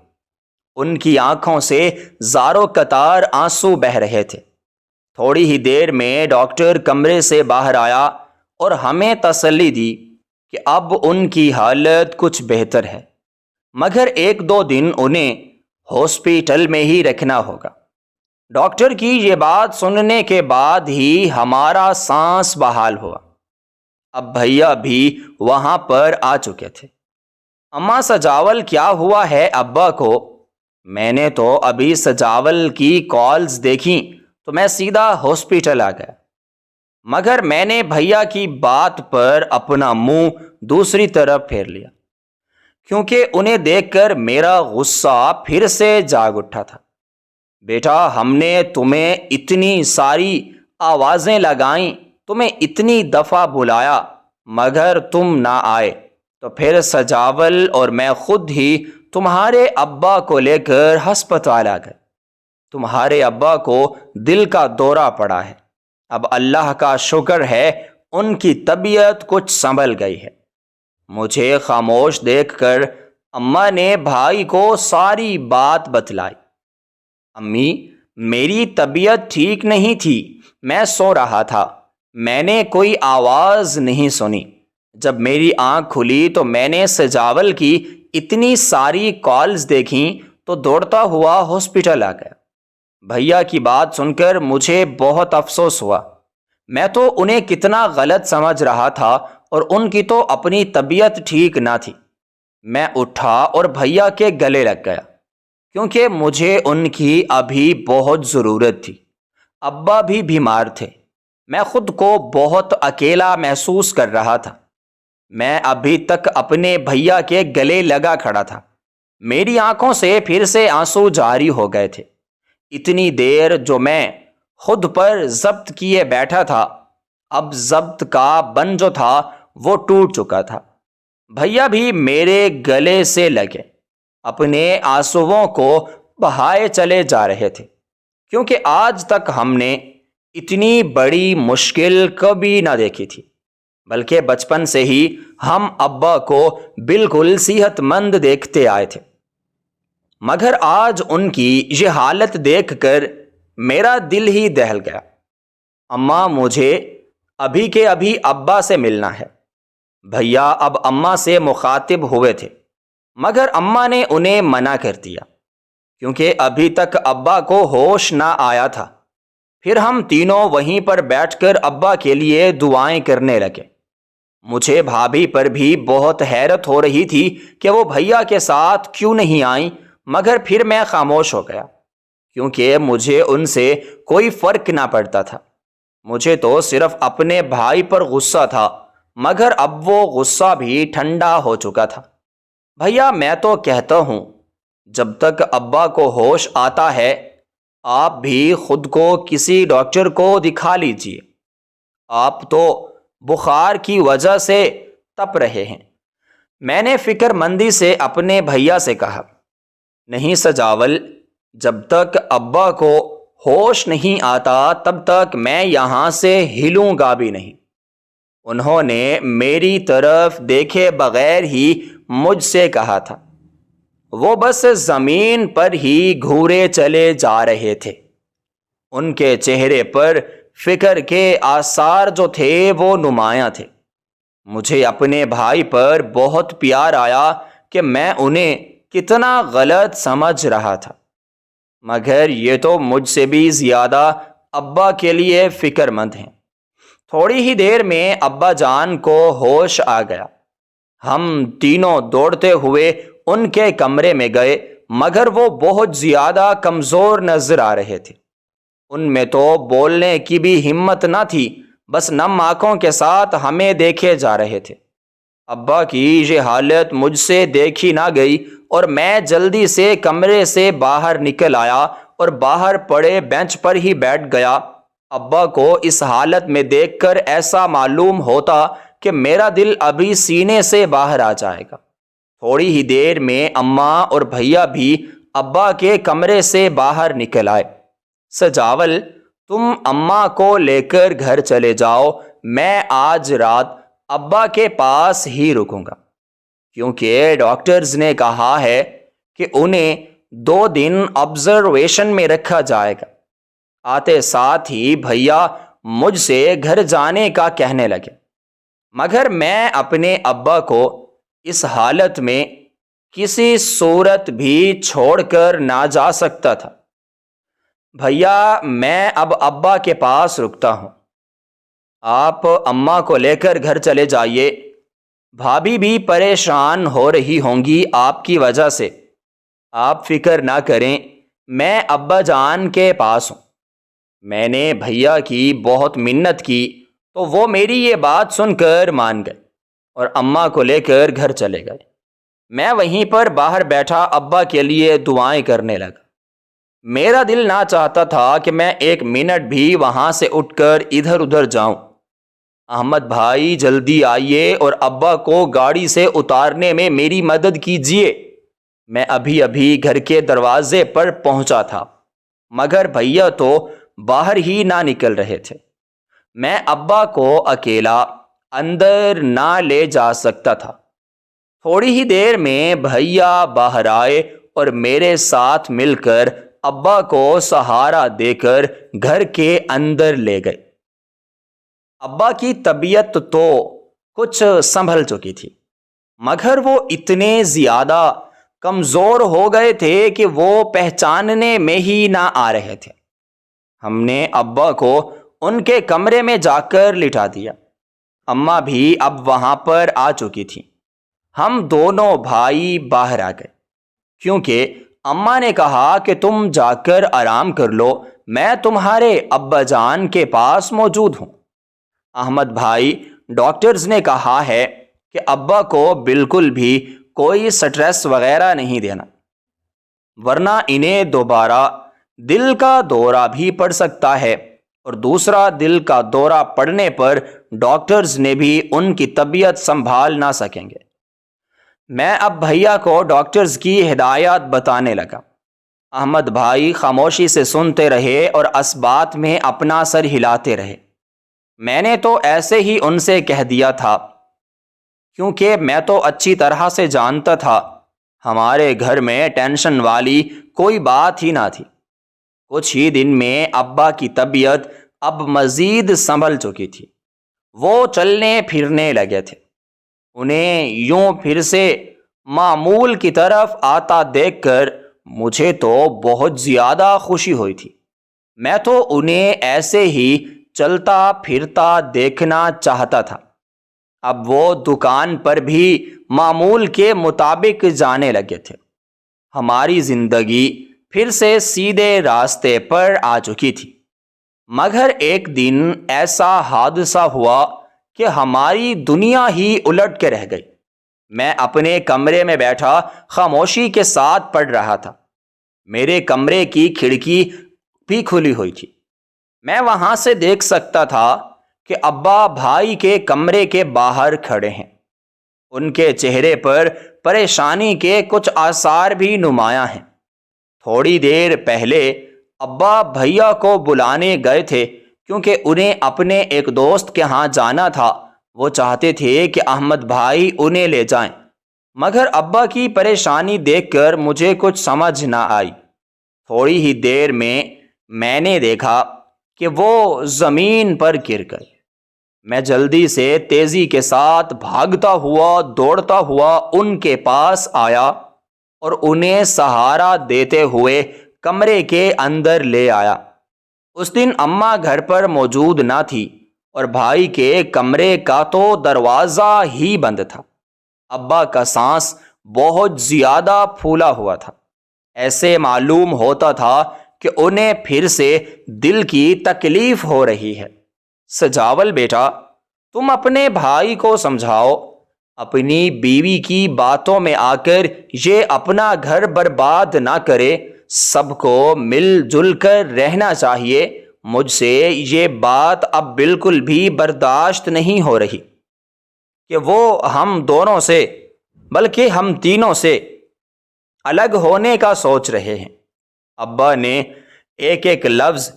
ان کی آنکھوں سے زاروں قطار آنسو بہہ رہے تھے۔ تھوڑی ہی دیر میں ڈاکٹر کمرے سے باہر آیا اور ہمیں تسلی دی کہ اب ان کی حالت کچھ بہتر ہے، مگر 1-2 دن انہیں ہاسپٹل میں ہی رکھنا ہوگا۔ ڈاکٹر کی یہ بات سننے کے بعد ہی ہمارا سانس بحال ہوا۔ اب بھیا بھی وہاں پر آ چکے تھے۔ اماں سجاول کیا ہوا ہے ابا کو؟ میں نے تو ابھی سجاول کی کالز دیکھیں تو میں سیدھا ہاسپٹل آ گیا، مگر میں نے بھیا کی بات پر اپنا منہ دوسری طرف پھیر لیا، کیونکہ انہیں دیکھ کر میرا غصہ پھر سے جاگ اٹھا تھا۔ بیٹا، ہم نے تمہیں اتنی ساری آوازیں لگائیں، تمہیں اتنی دفعہ بلایا، مگر تم نہ آئے، تو پھر سجاول اور میں خود ہی تمہارے ابا کو لے کر ہسپتال آ گئے۔ تمہارے ابا کو دل کا دورہ پڑا ہے۔ اب اللہ کا شکر ہے ان کی طبیعت کچھ سنبھل گئی ہے۔ مجھے خاموش دیکھ کر اماں نے بھائی کو ساری بات بتلائی۔ امی، میری طبیعت ٹھیک نہیں تھی، میں سو رہا تھا، میں نے کوئی آواز نہیں سنی۔ جب میری آنکھ کھلی تو میں نے سجاول کی اتنی ساری کالز دیکھیں تو دوڑتا ہوا ہاسپٹل آ گیا۔ بھیا کی بات سن کر مجھے بہت افسوس ہوا۔ میں تو انہیں کتنا غلط سمجھ رہا تھا اور ان کی تو اپنی طبیعت ٹھیک نہ تھی۔ میں اٹھا اور بھیا کے گلے لگ گیا، کیونکہ مجھے ان کی ابھی بہت ضرورت تھی۔ ابا بھی بیمار تھے۔ میں خود کو بہت اکیلا محسوس کر رہا تھا۔ میں ابھی تک اپنے بھیا کے گلے لگا کھڑا تھا۔ میری آنکھوں سے پھر سے آنسو جاری ہو گئے تھے۔ اتنی دیر جو میں خود پر ضبط کیے بیٹھا تھا، اب ضبط کا بند جو تھا وہ ٹوٹ چکا تھا۔ بھیا بھی میرے گلے سے لگے اپنے آنسوؤں کو بہائے چلے جا رہے تھے، کیونکہ آج تک ہم نے اتنی بڑی مشکل کبھی نہ دیکھی تھی، بلکہ بچپن سے ہی ہم ابا کو بالکل صحت مند دیکھتے آئے تھے۔ مگر آج ان کی یہ حالت دیکھ کر میرا دل ہی دہل گیا۔ اماں، مجھے ابھی کے ابھی ابا سے ملنا ہے۔ بھیا اب اماں سے مخاطب ہوئے تھے۔ مگر اماں نے انہیں منع کر دیا کیونکہ ابھی تک ابا کو ہوش نہ آیا تھا۔ پھر ہم تینوں وہیں پر بیٹھ کر ابا کے لیے دعائیں کرنے لگے۔ مجھے بھابھی پر بھی بہت حیرت ہو رہی تھی کہ وہ بھیا کے ساتھ کیوں نہیں آئیں، مگر پھر میں خاموش ہو گیا کیونکہ مجھے ان سے کوئی فرق نہ پڑتا تھا۔ مجھے تو صرف اپنے بھائی پر غصہ تھا، مگر اب وہ غصہ بھی ٹھنڈا ہو چکا تھا۔ بھیا میں تو کہتا ہوں جب تک ابا کو ہوش آتا ہے آپ بھی خود کو کسی ڈاکٹر کو دکھا لیجئے۔ آپ تو بخار کی وجہ سے تپ رہے ہیں۔ میں نے فکر مندی سے اپنے بھیا سے کہا، نہیں سجاول، جب تک ابا کو ہوش نہیں آتا تب تک میں یہاں سے ہلوں گا بھی نہیں۔ انہوں نے میری طرف دیکھے بغیر ہی مجھ سے کہا تھا۔ وہ بس زمین پر ہی گھورے چلے جا رہے تھے۔ ان کے چہرے پر فکر کے آثار جو تھے وہ نمایاں تھے۔ مجھے اپنے بھائی پر بہت پیار آیا کہ میں انہیں کتنا غلط سمجھ رہا تھا، مگر یہ تو مجھ سے بھی زیادہ ابا کے لیے فکر مند ہیں۔ تھوڑی ہی دیر میں ابا جان کو ہوش آ گیا۔ ہم تینوں دوڑتے ہوئے ان کے کمرے میں گئے، مگر وہ بہت زیادہ کمزور نظر آ رہے تھے۔ ان میں تو بولنے کی بھی ہمت نہ تھی، بس نم آنکھوں کے ساتھ ہمیں دیکھے جا رہے تھے۔ ابا کی یہ حالت مجھ سے دیکھی نہ گئی اور میں جلدی سے کمرے سے باہر نکل آیا اور باہر پڑے بینچ پر ہی بیٹھ گیا۔ ابا کو اس حالت میں دیکھ کر ایسا معلوم ہوتا کہ میرا دل ابھی سینے سے باہر آ جائے گا۔ تھوڑی ہی دیر میں اماں اور بھیا بھی ابا کے کمرے سے باہر نکل آئے۔ سجاول، تم اماں کو لے کر گھر چلے جاؤ، میں آج رات ابا کے پاس ہی رکوں گا، کیونکہ ڈاکٹرز نے کہا ہے کہ انہیں 2 دن آبزرویشن میں رکھا جائے گا۔ آتے ساتھ ہی بھیا مجھ سے گھر جانے کا کہنے لگے، مگر میں اپنے ابا کو اس حالت میں کسی صورت بھی چھوڑ کر نہ جا سکتا تھا۔ بھیا میں اب ابا کے پاس رکتا ہوں، آپ اماں کو لے کر گھر چلے جائیے۔ بھابھی بھی پریشان ہو رہی ہوں گی آپ کی وجہ سے۔ آپ فکر نہ کریں، میں ابا جان کے پاس ہوں۔ میں نے بھیا کی بہت منت کی تو وہ میری یہ بات سن کر مان گئے اور اماں کو لے کر گھر چلے گئے۔ میں وہیں پر باہر بیٹھا ابا کے لیے دعائیں کرنے لگا۔ میرا دل نہ چاہتا تھا کہ میں 1 منٹ بھی وہاں سے اٹھ کر ادھر ادھر جاؤں۔ احمد بھائی جلدی آئیے اور ابا کو گاڑی سے اتارنے میں میری مدد کیجیے۔ میں ابھی ابھی گھر کے دروازے پر پہنچا تھا، مگر بھیا تو باہر ہی نہ نکل رہے تھے۔ میں ابا کو اکیلا اندر نہ لے جا سکتا تھا۔ تھوڑی ہی دیر میں بھیا باہر آئے اور میرے ساتھ مل کر ابا کو سہارا دے کر گھر کے اندر لے گئے۔ ابا کی طبیعت تو کچھ سنبھل چکی تھی، مگر وہ اتنے زیادہ کمزور ہو گئے تھے کہ وہ پہچاننے میں ہی نہ آ رہے تھے۔ ہم نے ابا کو ان کے کمرے میں جا کر لٹا دیا۔ اماں بھی اب وہاں پر آ چکی تھی۔ ہم دونوں بھائی باہر آ گئے کیونکہ اماں نے کہا کہ تم جا کر آرام کر لو، میں تمہارے ابا جان کے پاس موجود ہوں۔ احمد بھائی، ڈاکٹرز نے کہا ہے کہ ابا کو بالکل بھی کوئی سٹریس وغیرہ نہیں دینا، ورنہ انہیں دوبارہ دل کا دورہ بھی پڑ سکتا ہے، اور دوسرا دل کا دورہ پڑنے پر ڈاکٹرز نے بھی ان کی طبیعت سنبھال نہ سکیں گے۔ میں اب بھیا کو ڈاکٹرز کی ہدایات بتانے لگا۔ احمد بھائی خاموشی سے سنتے رہے اور اسبات میں اپنا سر ہلاتے رہے۔ میں نے تو ایسے ہی ان سے کہہ دیا تھا، کیونکہ میں تو اچھی طرح سے جانتا تھا ہمارے گھر میں ٹینشن والی کوئی بات ہی نہ تھی۔ کچھ ہی دن میں ابا کی طبیعت اب مزید سنبھل چکی تھی۔ وہ چلنے پھرنے لگے تھے۔ انہیں یوں پھر سے معمول کی طرف آتا دیکھ کر مجھے تو بہت زیادہ خوشی ہوئی تھی۔ میں تو انہیں ایسے ہی چلتا پھرتا دیکھنا چاہتا تھا۔ اب وہ دکان پر بھی معمول کے مطابق جانے لگے تھے۔ ہماری زندگی پھر سے سیدھے راستے پر آ چکی تھی، مگر ایک دن ایسا حادثہ ہوا کہ ہماری دنیا ہی الٹ کے رہ گئی۔ میں اپنے کمرے میں بیٹھا خاموشی کے ساتھ پڑھ رہا تھا۔ میرے کمرے کی کھڑکی بھی کھلی ہوئی تھی۔ میں وہاں سے دیکھ سکتا تھا کہ ابا بھائی کے کمرے کے باہر کھڑے ہیں۔ ان کے چہرے پر پریشانی کے کچھ آثار بھی نمایاں ہیں۔ تھوڑی دیر پہلے ابا بھیا کو بلانے گئے تھے کیونکہ انہیں اپنے ایک دوست کے ہاں جانا تھا۔ وہ چاہتے تھے کہ احمد بھائی انہیں لے جائیں، مگر ابا کی پریشانی دیکھ کر مجھے کچھ سمجھ نہ آئی۔ تھوڑی ہی دیر میں نے دیکھا کہ وہ زمین پر گر گئے۔ میں جلدی سے تیزی کے ساتھ بھاگتا ہوا دوڑتا ہوا ان کے پاس آیا اور انہیں سہارا دیتے ہوئے کمرے کے اندر لے آیا۔ اس دن اماں گھر پر موجود نہ تھی اور بھائی کے کمرے کا تو دروازہ ہی بند تھا۔ ابا کا سانس بہت زیادہ پھولا ہوا تھا۔ ایسے معلوم ہوتا تھا کہ انہیں پھر سے دل کی تکلیف ہو رہی ہے۔ سجاول بیٹا، تم اپنے بھائی کو سمجھاؤ، اپنی بیوی کی باتوں میں آ کر یہ اپنا گھر برباد نہ کرے۔ سب کو مل جل کر رہنا چاہیے۔ مجھ سے یہ بات اب بالکل بھی برداشت نہیں ہو رہی کہ وہ ہم دونوں سے بلکہ ہم تینوں سے الگ ہونے کا سوچ رہے ہیں۔ ابا نے ایک ایک لفظ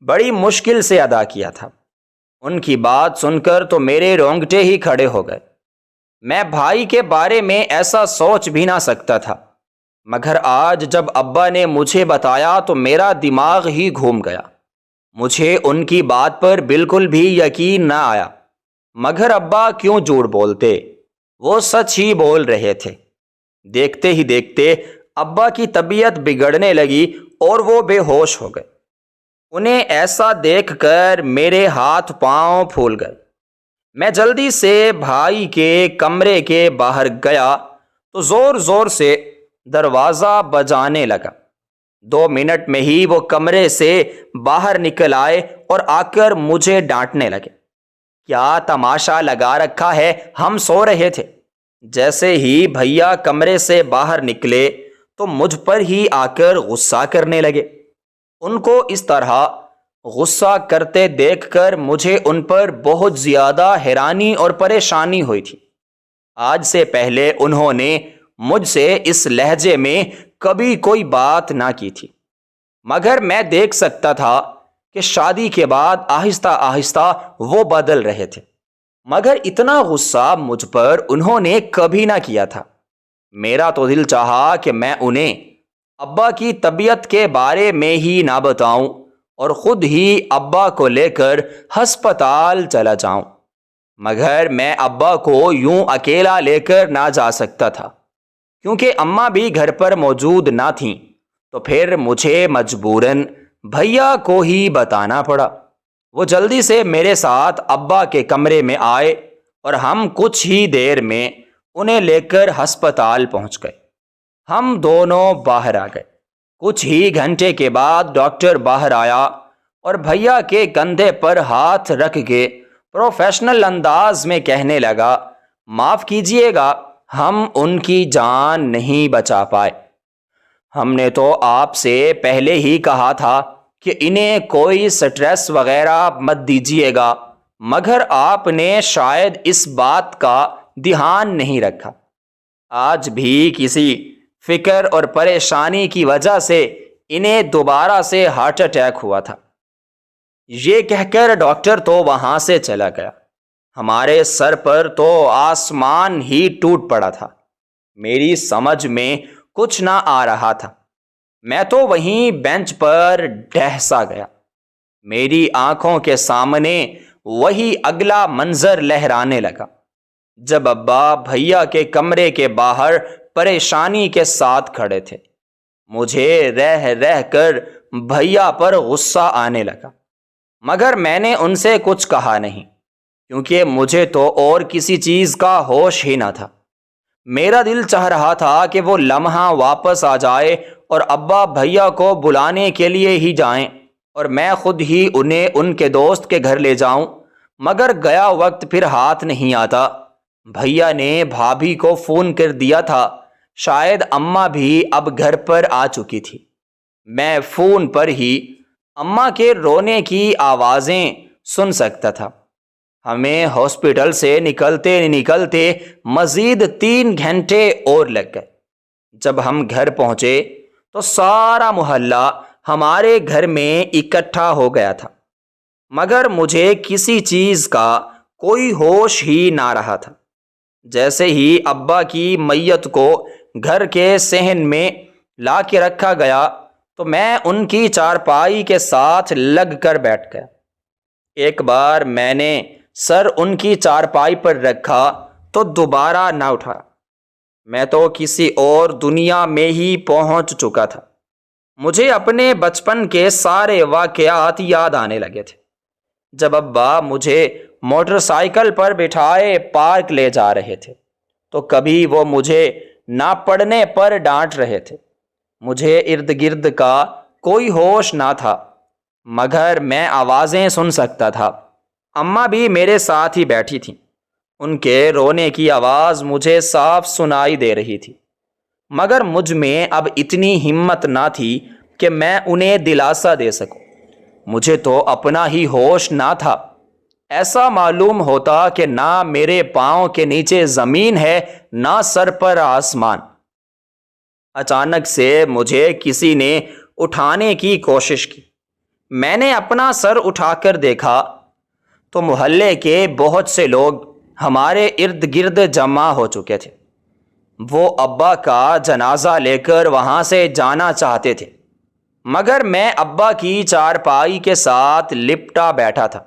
بڑی مشکل سے ادا کیا تھا۔ ان کی بات سن کر تو میرے رونگٹے ہی کھڑے ہو گئے۔ میں بھائی کے بارے میں ایسا سوچ بھی نہ سکتا تھا، مگر آج جب ابا نے مجھے بتایا تو میرا دماغ ہی گھوم گیا۔ مجھے ان کی بات پر بالکل بھی یقین نہ آیا، مگر ابا کیوں جھوٹ بولتے؟ وہ سچ ہی بول رہے تھے۔ دیکھتے ہی دیکھتے ابا کی طبیعت بگڑنے لگی اور وہ بے ہوش ہو گئے۔ انہیں ایسا دیکھ کر میرے ہاتھ پاؤں پھول گئے۔ میں جلدی سے بھائی کے کمرے کے باہر گیا تو زور زور سے دروازہ بجانے لگا۔ 2 منٹ میں ہی وہ کمرے سے باہر نکل آئے اور آ کر مجھے ڈانٹنے لگے۔ کیا تماشا لگا رکھا ہے؟ ہم سو رہے تھے۔ جیسے ہی بھیا کمرے سے باہر نکلے تو مجھ پر ہی آ کر غصہ کرنے لگے۔ ان کو اس طرح غصہ کرتے دیکھ کر مجھے ان پر بہت زیادہ حیرانی اور پریشانی ہوئی تھی۔ آج سے پہلے انہوں نے مجھ سے اس لہجے میں کبھی کوئی بات نہ کی تھی، مگر میں دیکھ سکتا تھا کہ شادی کے بعد آہستہ آہستہ وہ بدل رہے تھے، مگر اتنا غصہ مجھ پر انہوں نے کبھی نہ کیا تھا۔ میرا تو دل چاہا کہ میں انہیں ابا کی طبیعت کے بارے میں ہی نہ بتاؤں اور خود ہی ابا کو لے کر ہسپتال چلا جاؤں، مگر میں ابا کو یوں اکیلا لے کر نہ جا سکتا تھا کیونکہ اماں بھی گھر پر موجود نہ تھیں، تو پھر مجھے مجبوراً بھیا کو ہی بتانا پڑا۔ وہ جلدی سے میرے ساتھ ابا کے کمرے میں آئے اور ہم کچھ ہی دیر میں انہیں لے کر ہسپتال پہنچ گئے۔ ہم دونوں باہر آ گئے۔ کچھ ہی گھنٹے کے بعد ڈاکٹر باہر آیا اور بھیا کے کندھے پر ہاتھ رکھ کے پروفیشنل انداز میں کہنے لگا، معاف کیجئے گا، ہم ان کی جان نہیں بچا پائے۔ ہم نے تو آپ سے پہلے ہی کہا تھا کہ انہیں کوئی سٹریس وغیرہ مت دیجیے گا، مگر آپ نے شاید اس بات کا دھیان نہیں رکھا۔ آج بھی کسی فکر اور پریشانی کی وجہ سے انہیں دوبارہ سے ہارٹ اٹیک ہوا تھا۔ یہ کہہ کر ڈاکٹر تو وہاں سے چلا گیا۔ ہمارے سر پر تو آسمان ہی ٹوٹ پڑا تھا۔ میری سمجھ میں کچھ نہ آ رہا تھا۔ میں تو وہیں بینچ پر ڈھسا گیا۔ میری آنکھوں کے سامنے وہی اگلا منظر لہرانے لگا۔ جب ابا بھیا کے کمرے کے باہر پریشانی کے ساتھ کھڑے تھے۔ مجھے رہ رہ کر بھیا پر غصہ آنے لگا، مگر میں نے ان سے کچھ کہا نہیں، کیونکہ مجھے تو اور کسی چیز کا ہوش ہی نہ تھا۔ میرا دل چاہ رہا تھا کہ وہ لمحہ واپس آ جائے اور ابا بھیا کو بلانے کے لیے ہی جائیں اور میں خود ہی انہیں ان کے دوست کے گھر لے جاؤں، مگر گیا وقت پھر ہاتھ نہیں آتا۔ بھیا نے بھابھی کو فون کر دیا تھا، شاید اماں بھی اب گھر پر آ چکی تھی۔ میں فون پر ہی اماں کے رونے کی آوازیں سن سکتا تھا۔ ہمیں ہاسپٹل سے نکلتے نکلتے مزید 3 گھنٹے اور لگ گئے۔ جب ہم گھر پہنچے تو سارا محلہ ہمارے گھر میں اکٹھا ہو گیا تھا، مگر مجھے کسی چیز کا کوئی ہوش ہی نہ رہا تھا۔ جیسے ہی ابا کی میت کو گھر کے صحن میں لا کے رکھا گیا تو میں ان کی چارپائی کے ساتھ لگ کر بیٹھ گیا۔ ایک بار میں نے سر ان کی چارپائی پر رکھا تو دوبارہ نہ اٹھا۔ میں تو کسی اور دنیا میں ہی پہنچ چکا تھا۔ مجھے اپنے بچپن کے سارے واقعات یاد آنے لگے تھے۔ جب ابا مجھے موٹر سائیکل پر بٹھائے پارک لے جا رہے تھے تو کبھی وہ مجھے نہ پڑھنے پر ڈانٹ رہے تھے۔ مجھے ارد گرد کا کوئی ہوش نہ تھا، مگر میں آوازیں سن سکتا تھا۔ اماں بھی میرے ساتھ ہی بیٹھی تھیں۔ ان کے رونے کی آواز مجھے صاف سنائی دے رہی تھی، مگر مجھ میں اب اتنی ہمت نہ تھی کہ میں انہیں دلاسا دے سکوں۔ مجھے تو اپنا ہی ہوش نہ تھا۔ ایسا معلوم ہوتا کہ نہ میرے پاؤں کے نیچے زمین ہے نہ سر پر آسمان۔ اچانک سے مجھے کسی نے اٹھانے کی کوشش کی۔ میں نے اپنا سر اٹھا کر دیکھا تو محلے کے بہت سے لوگ ہمارے ارد گرد جمع ہو چکے تھے۔ وہ ابا کا جنازہ لے کر وہاں سے جانا چاہتے تھے، مگر میں ابا کی چارپائی کے ساتھ لپٹا بیٹھا تھا۔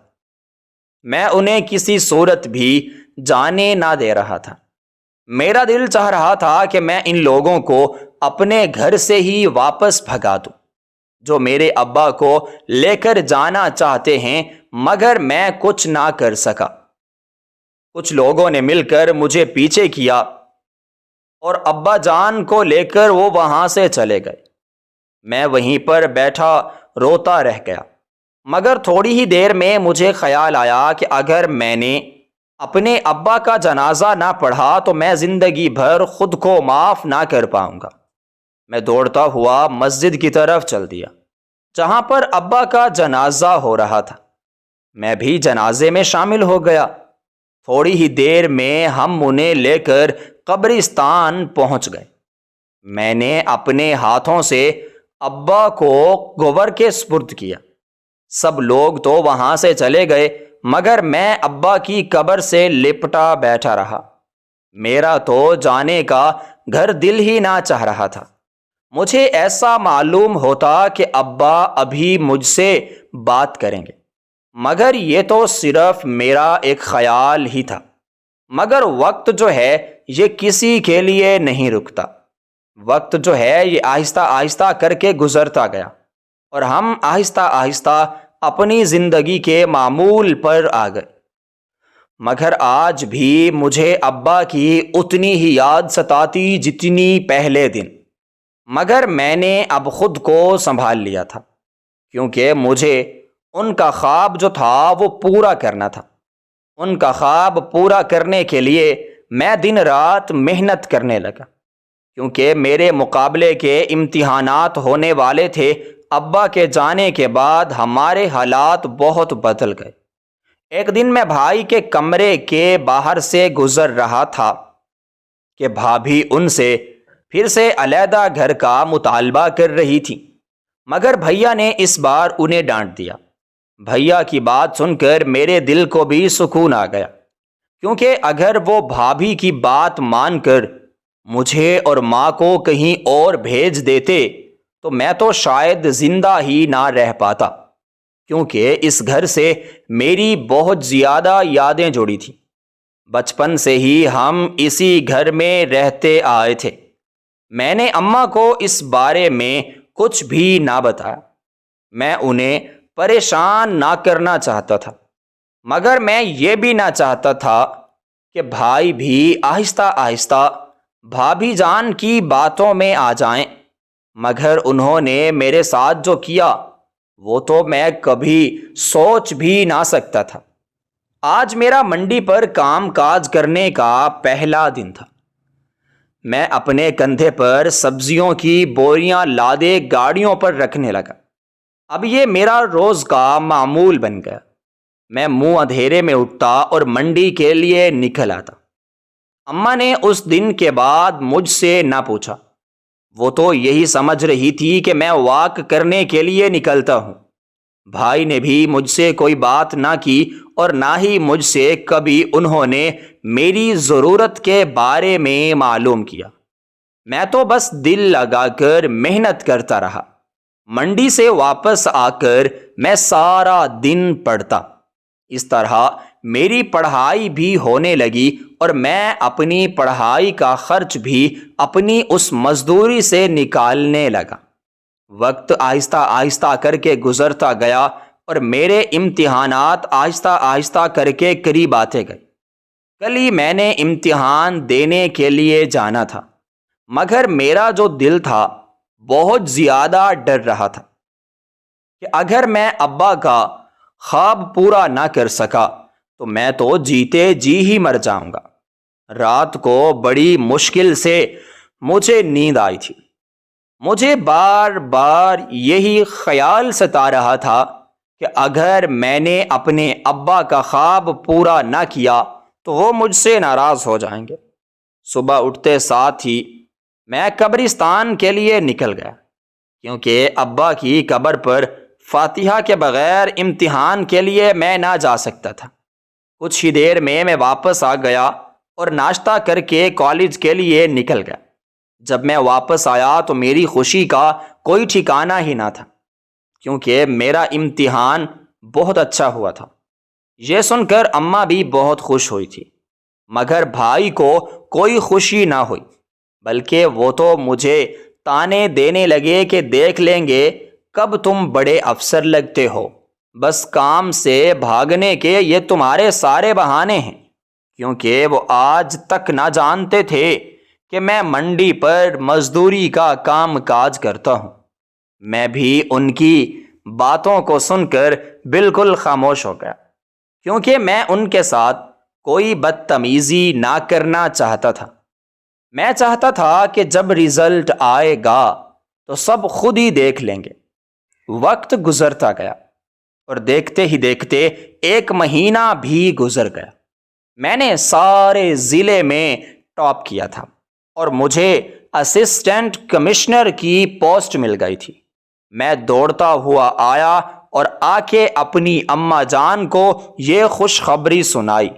میں انہیں کسی صورت بھی جانے نہ دے رہا تھا۔ میرا دل چاہ رہا تھا کہ میں ان لوگوں کو اپنے گھر سے ہی واپس بھگا دوں، جو میرے ابا کو لے کر جانا چاہتے ہیں، مگر میں کچھ نہ کر سکا۔ کچھ لوگوں نے مل کر مجھے پیچھے کیا اور ابا جان کو لے کر وہ وہاں سے چلے گئے۔ میں وہیں پر بیٹھا روتا رہ گیا، مگر تھوڑی ہی دیر میں مجھے خیال آیا کہ اگر میں نے اپنے ابا کا جنازہ نہ پڑھا تو میں زندگی بھر خود کو معاف نہ کر پاؤں گا۔ میں دوڑتا ہوا مسجد کی طرف چل دیا، جہاں پر ابا کا جنازہ ہو رہا تھا۔ میں بھی جنازے میں شامل ہو گیا۔ تھوڑی ہی دیر میں ہم انہیں لے کر قبرستان پہنچ گئے۔ میں نے اپنے ہاتھوں سے ابا کو گور کے سپرد کیا۔ سب لوگ تو وہاں سے چلے گئے، مگر میں ابا کی قبر سے لپٹا بیٹھا رہا۔ میرا تو جانے کا گھر دل ہی نہ چاہ رہا تھا۔ مجھے ایسا معلوم ہوتا کہ ابا ابھی مجھ سے بات کریں گے، مگر یہ تو صرف میرا ایک خیال ہی تھا۔ مگر وقت جو ہے یہ کسی کے لیے نہیں رکتا۔ وقت جو ہے یہ آہستہ آہستہ کر کے گزرتا گیا اور ہم آہستہ آہستہ اپنی زندگی کے معمول پر آ گئے۔ مگر آج بھی مجھے ابا کی اتنی ہی یاد ستاتی جتنی پہلے دن، مگر میں نے اب خود کو سنبھال لیا تھا، کیونکہ مجھے ان کا خواب جو تھا وہ پورا کرنا تھا۔ ان کا خواب پورا کرنے کے لیے میں دن رات محنت کرنے لگا، کیونکہ میرے مقابلے کے امتحانات ہونے والے تھے۔ ابا کے جانے کے بعد ہمارے حالات بہت بدل گئے۔ ایک دن میں بھائی کے کمرے کے باہر سے گزر رہا تھا کہ بھابھی ان سے پھر سے علیحدہ گھر کا مطالبہ کر رہی تھی، مگر بھیا نے اس بار انہیں ڈانٹ دیا۔ بھیا کی بات سن کر میرے دل کو بھی سکون آ گیا، کیونکہ اگر وہ بھابھی کی بات مان کر مجھے اور ماں کو کہیں اور بھیج دیتے تو میں تو شاید زندہ ہی نہ رہ پاتا، کیونکہ اس گھر سے میری بہت زیادہ یادیں جڑی تھیں۔ بچپن سے ہی ہم اسی گھر میں رہتے آئے تھے۔ میں نے اماں کو اس بارے میں کچھ بھی نہ بتایا۔ میں انہیں پریشان نہ کرنا چاہتا تھا، مگر میں یہ بھی نہ چاہتا تھا کہ بھائی بھی آہستہ آہستہ بھابھی جان کی باتوں میں آ جائیں۔ مگر انہوں نے میرے ساتھ جو کیا وہ تو میں کبھی سوچ بھی نہ سکتا تھا۔ آج میرا منڈی پر کام کاج کرنے کا پہلا دن تھا۔ میں اپنے کندھے پر سبزیوں کی بوریاں لادے گاڑیوں پر رکھنے لگا۔ اب یہ میرا روز کا معمول بن گیا۔ میں منہ اندھیرے میں اٹھتا اور منڈی کے لیے نکل آتا۔ اماں نے اس دن کے بعد مجھ سے نہ پوچھا۔ وہ تو یہی سمجھ رہی تھی کہ میں واک کرنے کے لیے نکلتا ہوں۔ بھائی نے بھی مجھ سے کوئی بات نہ کی اور نہ ہی مجھ سے کبھی انہوں نے میری ضرورت کے بارے میں معلوم کیا۔ میں تو بس دل لگا کر محنت کرتا رہا۔ منڈی سے واپس آ کر میں سارا دن پڑھتا۔ اس طرح میری پڑھائی بھی ہونے لگی اور میں اپنی پڑھائی کا خرچ بھی اپنی اس مزدوری سے نکالنے لگا۔ وقت آہستہ آہستہ کر کے گزرتا گیا اور میرے امتحانات آہستہ آہستہ کر کے قریب آتے گئے۔ کل ہی میں نے امتحان دینے کے لیے جانا تھا، مگر میرا جو دل تھا بہت زیادہ ڈر رہا تھا کہ اگر میں ابا کا خواب پورا نہ کر سکا تو میں تو جیتے جی ہی مر جاؤں گا۔ رات کو بڑی مشکل سے مجھے نیند آئی تھی۔ مجھے بار بار یہی خیال ستا رہا تھا کہ اگر میں نے اپنے ابا کا خواب پورا نہ کیا تو وہ مجھ سے ناراض ہو جائیں گے۔ صبح اٹھتے ساتھ ہی میں قبرستان کے لیے نکل گیا، کیونکہ ابا کی قبر پر فاتحہ کے بغیر امتحان کے لیے میں نہ جا سکتا تھا۔ کچھ ہی دیر میں واپس آ گیا اور ناشتہ کر کے کالج کے لیے نکل گیا۔ جب میں واپس آیا تو میری خوشی کا کوئی ٹھکانہ ہی نہ تھا، کیونکہ میرا امتحان بہت اچھا ہوا تھا۔ یہ سن کر اماں بھی بہت خوش ہوئی تھی، مگر بھائی کو کوئی خوشی نہ ہوئی، بلکہ وہ تو مجھے تانے دینے لگے کہ دیکھ لیں گے کب تم بڑے افسر لگتے ہو۔ بس کام سے بھاگنے کے یہ تمہارے سارے بہانے ہیں، کیونکہ وہ آج تک نہ جانتے تھے کہ میں منڈی پر مزدوری کا کام کاج کرتا ہوں۔ میں بھی ان کی باتوں کو سن کر بالکل خاموش ہو گیا، کیونکہ میں ان کے ساتھ کوئی بدتمیزی نہ کرنا چاہتا تھا۔ میں چاہتا تھا کہ جب رزلٹ آئے گا تو سب خود ہی دیکھ لیں گے۔ وقت گزرتا گیا اور دیکھتے ہی دیکھتے 1 مہینہ بھی گزر گیا۔ میں نے سارے ضلع میں ٹاپ کیا تھا اور مجھے اسسٹنٹ کمشنر کی پوسٹ مل گئی تھی۔ میں دوڑتا ہوا آیا اور آ کے اپنی اماں جان کو یہ خوشخبری سنائی۔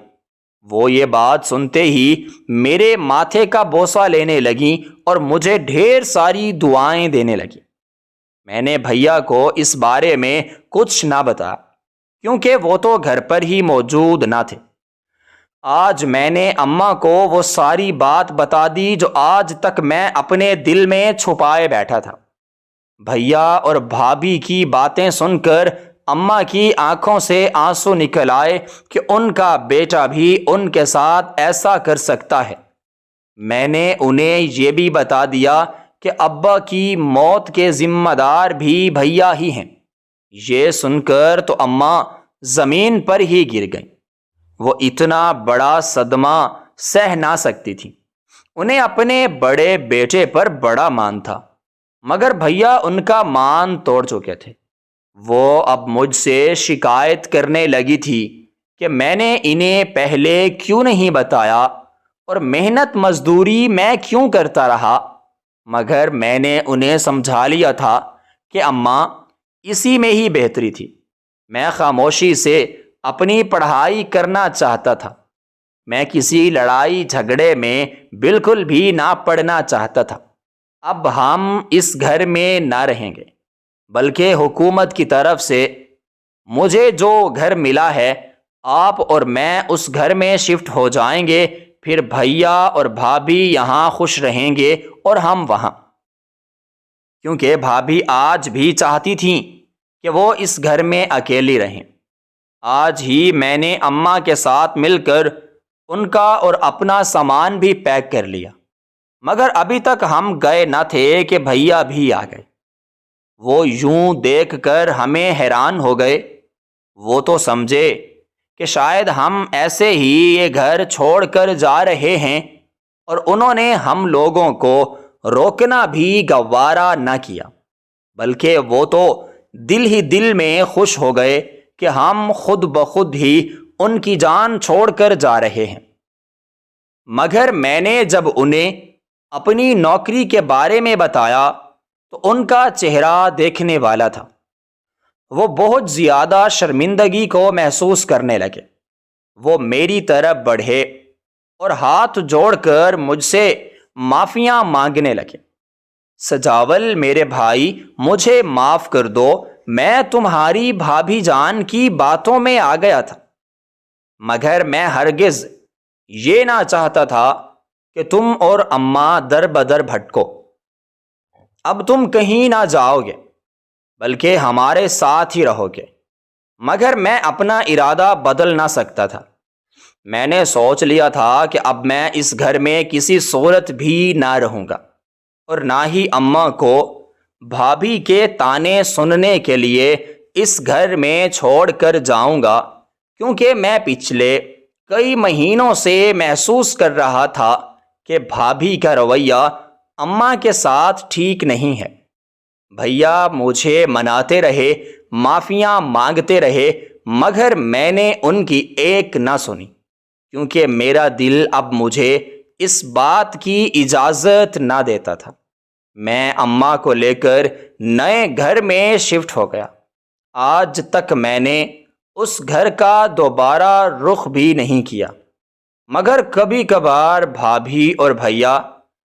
وہ یہ بات سنتے ہی میرے ماتھے کا بوسہ لینے لگیں اور مجھے ڈھیر ساری دعائیں دینے لگیں۔ میں نے بھیا کو اس بارے میں کچھ نہ بتایا، کیونکہ وہ تو گھر پر ہی موجود نہ تھے۔ آج میں نے اماں کو وہ ساری بات بتا دی جو آج تک میں اپنے دل میں چھپائے بیٹھا تھا۔ بھیا اور بھابھی کی باتیں سن کر اماں کی آنکھوں سے آنسو نکل آئے کہ ان کا بیٹا بھی ان کے ساتھ ایسا کر سکتا ہے۔ میں نے انہیں یہ بھی بتا دیا کہ ابا کی موت کے ذمہ دار بھی بھیا ہی ہیں۔ یہ سن کر تو اماں زمین پر ہی گر گئیں۔ وہ اتنا بڑا صدمہ سہ نہ سکتی تھیں۔ انہیں اپنے بڑے بیٹے پر بڑا مان تھا، مگر بھیا ان کا مان توڑ چکے تھے۔ وہ اب مجھ سے شکایت کرنے لگی تھی کہ میں نے انہیں پہلے کیوں نہیں بتایا اور محنت مزدوری میں کیوں کرتا رہا، مگر میں نے انہیں سمجھا لیا تھا کہ اماں اسی میں ہی بہتری تھی۔ میں خاموشی سے اپنی پڑھائی کرنا چاہتا تھا۔ میں کسی لڑائی جھگڑے میں بالکل بھی نہ پڑنا چاہتا تھا۔ اب ہم اس گھر میں نہ رہیں گے، بلکہ حکومت کی طرف سے مجھے جو گھر ملا ہے آپ اور میں اس گھر میں شفٹ ہو جائیں گے، پھر بھیا اور بھابھی یہاں خوش رہیں گے اور ہم وہاں، کیونکہ بھابھی آج بھی چاہتی تھیں کہ وہ اس گھر میں اکیلی رہیں۔ آج ہی میں نے اماں کے ساتھ مل کر ان کا اور اپنا سامان بھی پیک کر لیا، مگر ابھی تک ہم گئے نہ تھے کہ بھیا بھی آ گئے۔ وہ یوں دیکھ کر ہمیں حیران ہو گئے۔ وہ تو سمجھے کہ شاید ہم ایسے ہی یہ گھر چھوڑ کر جا رہے ہیں، اور انہوں نے ہم لوگوں کو روکنا بھی گوارا نہ کیا، بلکہ وہ تو دل ہی دل میں خوش ہو گئے کہ ہم خود بخود ہی ان کی جان چھوڑ کر جا رہے ہیں۔ مگر میں نے جب انہیں اپنی نوکری کے بارے میں بتایا تو ان کا چہرہ دیکھنے والا تھا۔ وہ بہت زیادہ شرمندگی کو محسوس کرنے لگے۔ وہ میری طرف بڑھے اور ہاتھ جوڑ کر مجھ سے معافیاں مانگنے لگے۔ سجاول میرے بھائی، مجھے معاف کر دو، میں تمہاری بھابھی جان کی باتوں میں آ گیا تھا، مگر میں ہرگز یہ نہ چاہتا تھا کہ تم اور اماں در بدر بھٹکو۔ اب تم کہیں نہ جاؤ گے، بلکہ ہمارے ساتھ ہی رہو گے۔ مگر میں اپنا ارادہ بدل نہ سکتا تھا۔ میں نے سوچ لیا تھا کہ اب میں اس گھر میں کسی صورت بھی نہ رہوں گا، اور نہ ہی اماں کو بھابھی کے تانے سننے کے لیے اس گھر میں چھوڑ کر جاؤں گا، کیونکہ میں پچھلے کئی مہینوں سے محسوس کر رہا تھا کہ بھابھی کا رویہ اماں کے ساتھ ٹھیک نہیں ہے۔ بھیا مجھے مناتے رہے، معافیاں مانگتے رہے، مگر میں نے ان کی ایک نہ سنی، کیونکہ میرا دل اب مجھے اس بات کی اجازت نہ دیتا تھا۔ میں اماں کو لے کر نئے گھر میں شفٹ ہو گیا۔ آج تک میں نے اس گھر کا دوبارہ رخ بھی نہیں کیا، مگر کبھی کبھار بھابھی اور بھیا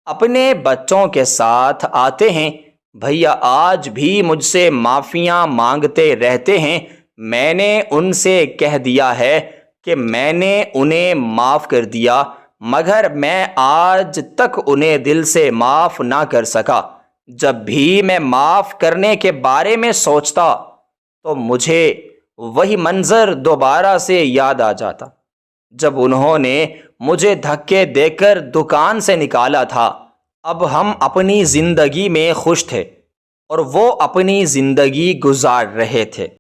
اپنے بچوں کے ساتھ آتے ہیں۔ بھیا آج بھی مجھ سے معافیاں مانگتے رہتے ہیں۔ میں نے ان سے کہہ دیا ہے کہ میں نے انہیں معاف کر دیا، مگر میں آج تک انہیں دل سے معاف نہ کر سکا۔ جب بھی میں معاف کرنے کے بارے میں سوچتا تو مجھے وہی منظر دوبارہ سے یاد آ جاتا، جب انہوں نے مجھے دھکے دے کر دکان سے نکالا تھا۔ اب ہم اپنی زندگی میں خوش تھے اور وہ اپنی زندگی گزار رہے تھے۔